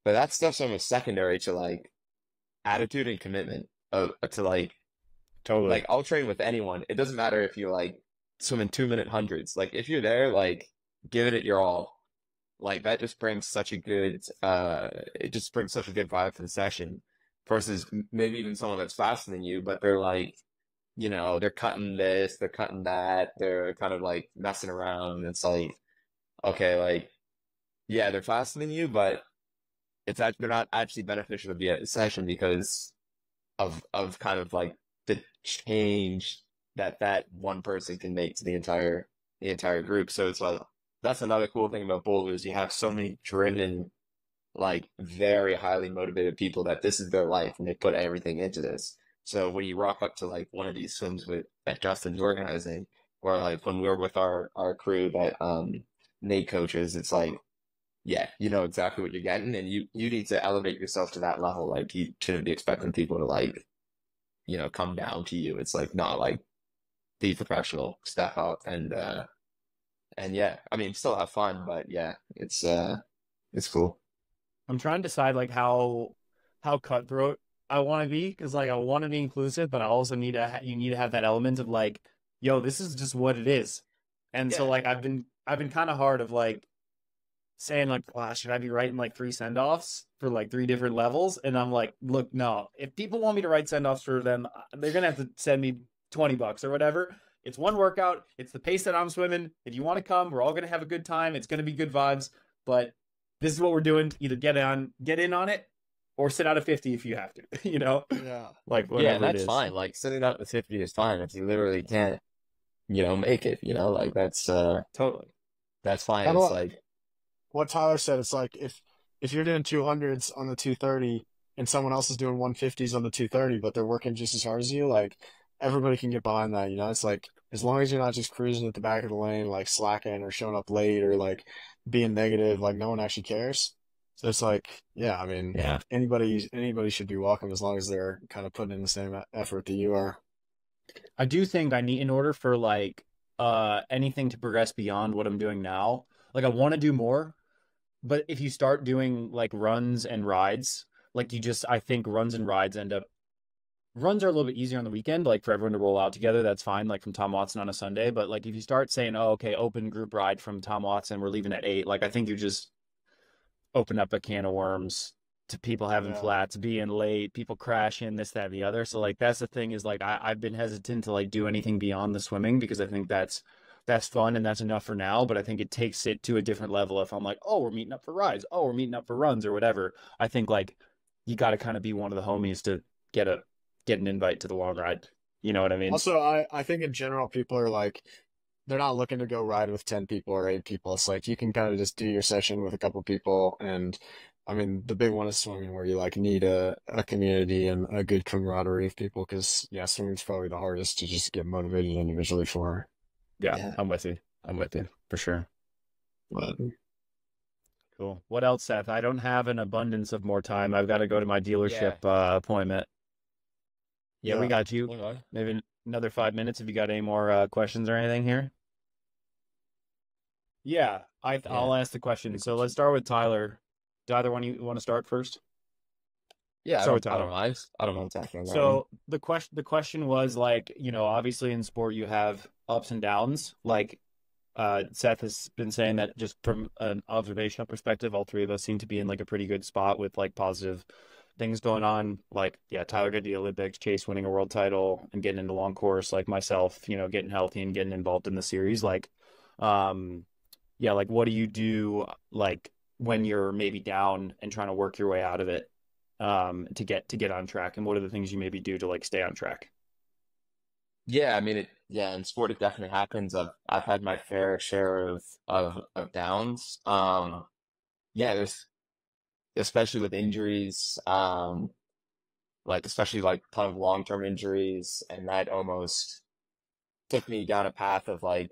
but that stuff's almost secondary to like attitude and commitment to like Totally. like I'll train with anyone. It doesn't matter if you like swim in 2 minute hundreds. Like if you're there, like give it your all. Like that just brings such a good it just brings such a good vibe for the session versus maybe even someone that's faster than you, but they're like, they're cutting this, they're cutting that, they're kind of like messing around. It's like, okay, like yeah, they're faster than you, but they're not actually beneficial to be at the session because of kind of like the change that one person can make to the entire group. So it's like that's another cool thing about Boulder is you have so many driven, like very highly motivated people that this is their life and they put everything into this. So when you rock up to like one of these swims that Justin's organizing, or like when we're with our crew that Nate coaches, it's like, yeah, you know exactly what you're getting, and you need to elevate yourself to that level. Like you shouldn't be expecting people to like, come down to you. It's like not like be professional, step up, and yeah, I mean, still have fun, but yeah, it's cool. I'm trying to decide like how cutthroat I want to be, because like I want to be inclusive, but I also need to you need to have that element of like, yo, this is just what it is. And so like I've been kind of hard of like saying like, wow, should I be writing like 3 send-offs for like 3 different levels? And I'm like, look, no, if people want me to write send-offs for them, they're going to have to send me $20 or whatever. It's one workout. It's the pace that I'm swimming. If you want to come, we're all going to have a good time. It's going to be good vibes, but this is what we're doing. Either get in on it or sit out of 50 if you have to, you know, Yeah. like Yeah, whatever and it that's is. fine. Like sitting out the 50 is fine if you literally can't, make it, like Totally. that's fine. Kind It's of like, what Tyler said. It's like if you're doing 200s on the 230 and someone else is doing 150s on the 230, but they're working just as hard as you, like everybody can get behind that. It's like as long as you're not just cruising at the back of the lane, like slacking or showing up late or like being negative, like no one actually cares. So it's like, yeah, I mean, yeah. anybody should be welcome as long as they're kind of putting in the same effort that you are. I do think I need, in order for like anything to progress beyond what I'm doing now, like I want to do more, but if you start doing like runs and rides, like I think runs and rides runs are a little bit easier on the weekend, like for everyone to roll out together, that's fine, like from Tom Watson on a Sunday. But like if you start saying, oh, okay, open group ride from Tom Watson, we're leaving at 8, like I think you just open up a can of worms to people having Yeah. flats, being late, people crashing, this, that, and the other. So like that's the thing is like I've been hesitant to like do anything beyond the swimming because I think that's fun and that's enough for now. But I think it takes it to a different level if I'm like, oh, we're meeting up for rides, oh, we're meeting up for runs or whatever. I think like you got to kind of be one of the homies to get an invite to the long ride. You know what I mean? Also, I think in general, people are like, they're not looking to go ride with 10 people or 8 people. It's like you can kind of just do your session with a couple people. And I mean, the big one is swimming where you like need a community and a good camaraderie of people because, yeah, swimming's probably the hardest to just get motivated individually for. Yeah, Yeah. I'm with you. I'm with you for sure. But Cool. What else, Seth? I don't have an abundance of more time. I've got to go to my dealership appointment. Yeah, we Yeah. got you. Okay. Maybe another 5 minutes if you got any more questions or anything here. Yeah, I'll ask the question. So let's start with Tyler. Do either one of you want to start first? Yeah, Start with I Tyler. don't mind. I don't mind tackling that one. So the question was like, obviously in sport you have ups and downs. Like Seth has been saying that just from an observational perspective, all 3 of us seem to be in like a pretty good spot with like positive things going on. Like, yeah, Tyler getting the Olympics, Chase winning a world title and getting into long course, like myself, getting healthy and getting involved in the series. Like, yeah, like what do you do like when you're maybe down and trying to work your way out of it, to get on track? And what are the things you maybe do to like stay on track? Yeah, I mean in sport it definitely happens. I've had my fair share of downs. Yeah, there's especially with injuries, like especially like kind of long-term injuries, and that almost took me down a path of like,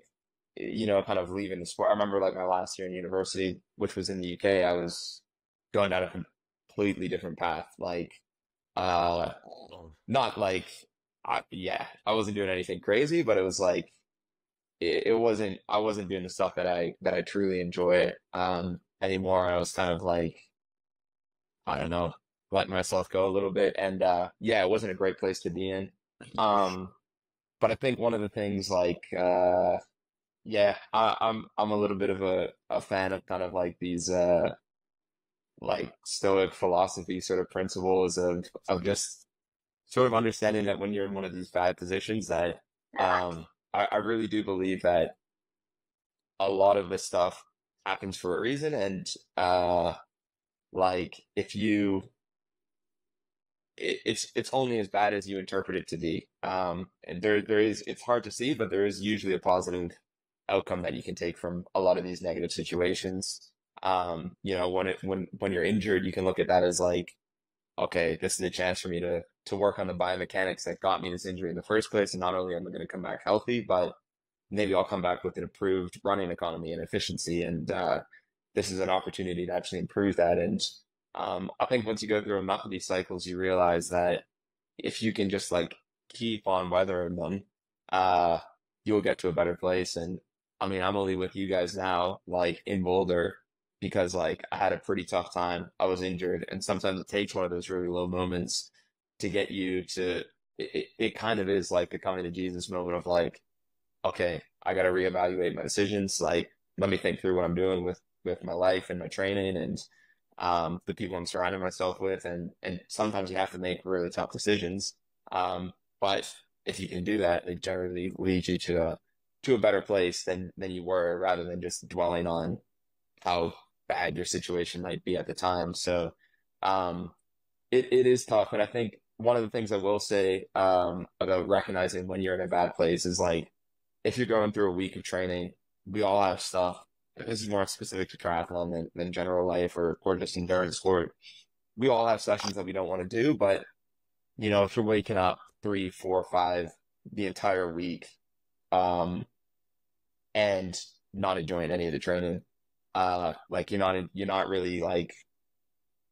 kind of leaving the sport. I remember like my last year in university, which was in the UK, I was going down a completely different path. Like, not like, I wasn't doing anything crazy, but it was like, I wasn't doing the stuff that I truly enjoy, anymore. I was kind of like, I don't know, letting myself go a little bit. And, yeah, it wasn't a great place to be in. But I think one of the things like, yeah, I'm a little bit of a fan of kind of like these, like stoic philosophy sort of principles of just sort of understanding that when you're in one of these bad positions that, I really do believe that a lot of this stuff happens for a reason. And, like if you, it's only as bad as you interpret it to be. And there is, it's hard to see, but there is usually a positive outcome that you can take from a lot of these negative situations. When you're injured, you can look at that as like, okay, this is a chance for me to work on the biomechanics that got me this injury in the first place. And not only am I going to come back healthy, but maybe I'll come back with an improved running economy and efficiency. And this is an opportunity to actually improve that. And I think once you go through enough of these cycles, you realize that if you can just like keep on weathering them, you'll get to a better place. And I mean, I'm only with you guys now, like in Boulder, because like I had a pretty tough time. I was injured, and sometimes it takes one of those really low moments to get you to. It kind of is like the coming to Jesus moment of like, okay, I got to reevaluate my decisions. Like, let me think through what I'm doing with my life and my training and the people I'm surrounding myself with, and sometimes you have to make really tough decisions. But if you can do that, it generally leads you to a better place than you were, rather than just dwelling on how bad your situation might be at the time. So it is tough, but I think one of the things I will say about recognizing when you're in a bad place is like, if you're going through a week of training, we all have stuff. This is more specific to triathlon than general life or just endurance sport. We all have sessions that we don't want to do, but you know, if you're waking up 3, 4, 5 the entire week, and not enjoying any of the training, like you're not really like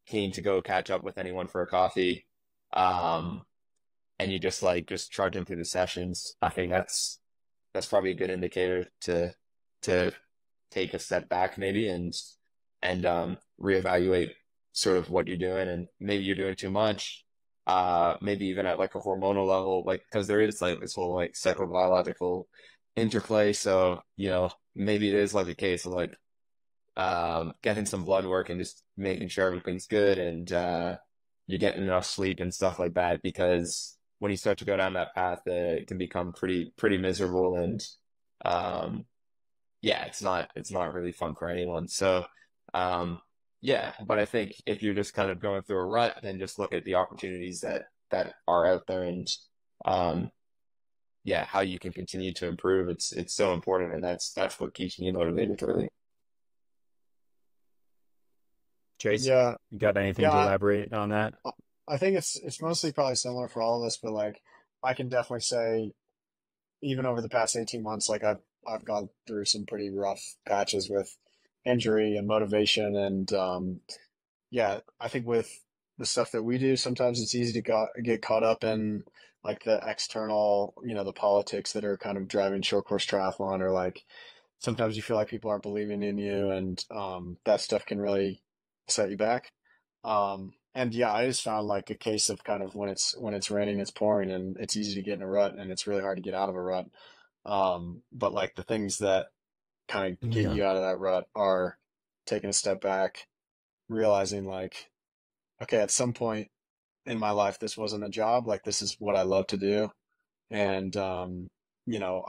keen to go catch up with anyone for a coffee, and you just charging through the sessions, I think that's probably a good indicator to take a step back maybe and reevaluate sort of what you're doing, and maybe you're doing too much, maybe even at like a hormonal level, like because there is like this whole like psychobiological interplay. So, you know, maybe it is like a case of like getting some blood work and just making sure everything's good and you're getting enough sleep and stuff like that, because when you start to go down that path, it can become pretty miserable, and yeah, it's not really fun for anyone. So yeah, but I think if you're just kind of going through a rut, then just look at the opportunities that are out there, and yeah, how you can continue to improve. It's so important, and that's what keeps me motivated, really. Chase, Yeah, you got anything to elaborate on that? I think it's mostly probably similar for all of us, but like I can definitely say, even over the past 18 months, like I've gone through some pretty rough patches with injury and motivation, and yeah, I think with the stuff that we do, sometimes it's easy to get caught up in like the external, you know, the politics that are kind of driving short course triathlon, or like sometimes you feel like people aren't believing in you, and that stuff can really set you back. And yeah, I just found like a case of kind of when it's raining, it's pouring, and it's easy to get in a rut, and it's really hard to get out of a rut. But like the things that kind of get Yeah. you out of that rut are taking a step back, realizing like, okay, at some point in my life, this wasn't a job. Like this is what I love to do, and you know,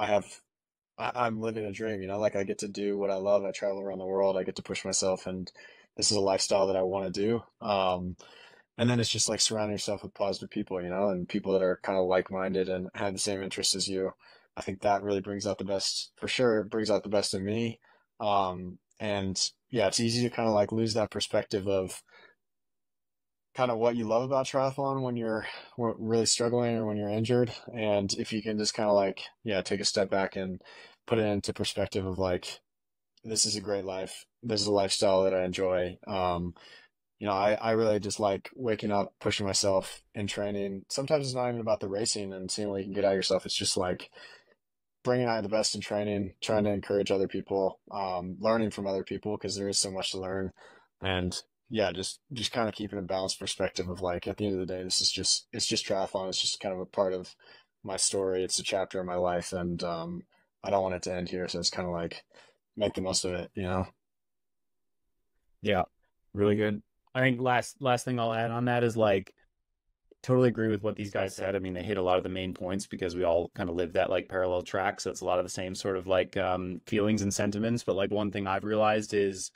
I'm living a dream. You know, like I get to do what I love. I travel around the world. I get to push myself, and this is a lifestyle that I want to do. And then it's just like surrounding yourself with positive people, you know, and people that are kind of like-minded and have the same interests as you. I think that really brings out the best, for sure. It brings out the best in me. And yeah, it's easy to kind of like lose that perspective of kind of what you love about triathlon when you're really struggling or when you're injured. And if you can just kind of like, yeah, take a step back and put it into perspective of like, this is a great life. This is a lifestyle that I enjoy. You know, I really just like waking up, pushing myself in training. Sometimes it's not even about the racing and seeing what you can get out of yourself. It's just like bringing out the best in training, trying to encourage other people, learning from other people, because there is so much to learn. And yeah, just kind of keeping a balanced perspective of like, at the end of the day, it's just triathlon. It's just kind of a part of my story. It's a chapter of my life, and I don't want it to end here. So it's kind of like make the most of it, you know? Yeah, really good. I think last thing I'll add on that is like totally agree with what these guys said. I mean, they hit a lot of the main points because we all kind of live that like parallel track. So it's a lot of the same sort of like feelings and sentiments. But like one thing I've realized is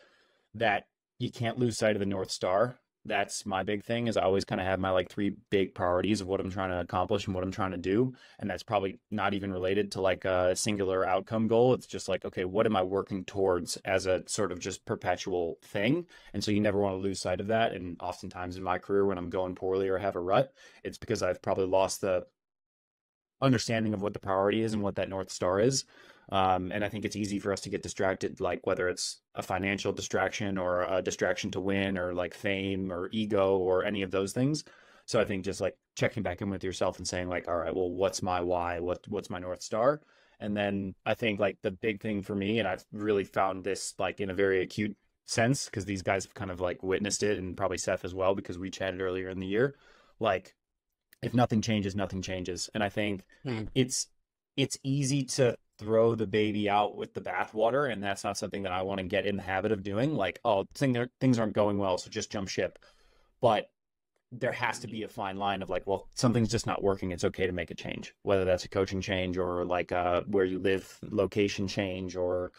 that you can't lose sight of the North Star. That's my big thing, is I always kind of have my like 3 big priorities of what I'm trying to accomplish and what I'm trying to do. And that's probably not even related to like a singular outcome goal. It's just like, okay, what am I working towards as a sort of just perpetual thing? And so you never want to lose sight of that. And oftentimes in my career, when I'm going poorly or have a rut, it's because I've probably lost the understanding of what the priority is and what that North Star is. And I think it's easy for us to get distracted, like whether it's a financial distraction or a distraction to win or like fame or ego or any of those things. So I think just like checking back in with yourself and saying like, all right, well, what's my why? What's my North Star? And then I think like the big thing for me, and I've really found this like in a very acute sense, because these guys have kind of like witnessed it, and probably Seth as well, because we chatted earlier in the year, like if nothing changes, nothing changes. And I think it's easy to throw the baby out with the bathwater, and that's not something that I want to get in the habit of doing. Like, oh, things aren't going well, so just jump ship. But there has to be a fine line of like, well, something's just not working. It's okay to make a change, whether that's a coaching change or like where you live, location change, or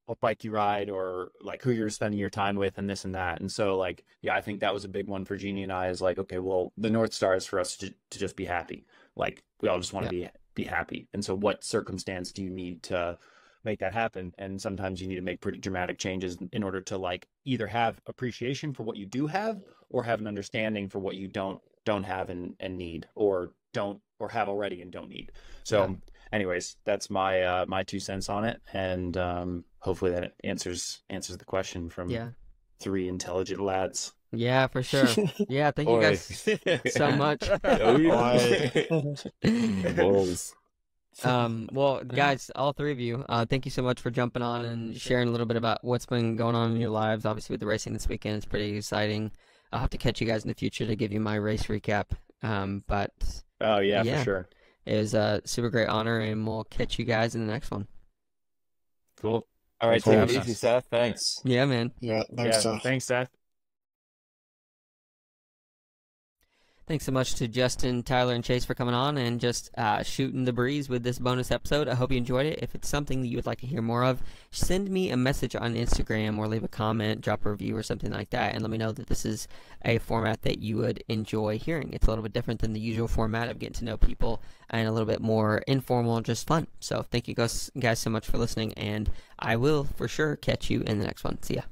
what bike you ride, or like who you're spending your time with, and this and that. And so like, yeah, I think that was a big one for Jeannie and I, is like, okay, well, the North Star is for us to just be happy. Like, we all just want to be happy. And so what circumstance do you need to make that happen? And sometimes you need to make pretty dramatic changes in order to like either have appreciation for what you do have, or have an understanding for what you don't have and need, or have already and don't need. So anyways, that's my my 2 cents on it. And hopefully that answers the question from 3 intelligent lads. Yeah, for sure. Yeah, thank you guys so much. Well, guys, all 3 of you, thank you so much for jumping on and sharing a little bit about what's been going on in your lives. Obviously, with the racing this weekend, it's pretty exciting. I'll have to catch you guys in the future to give you my race recap. But for sure. It was a super great honor, and we'll catch you guys in the next one. Cool. All right, take it easy, Seth. Thanks. Yeah, man. Yeah, thanks, Seth. Thanks, Seth. Thanks so much to Justin, Tyler, and Chase for coming on and just shooting the breeze with this bonus episode. I hope you enjoyed it. If it's something that you would like to hear more of, send me a message on Instagram or leave a comment, drop a review or something like that, and let me know that this is a format that you would enjoy hearing. It's a little bit different than the usual format of getting to know people, and a little bit more informal and just fun. So thank you guys so much for listening, and I will for sure catch you in the next one. See ya.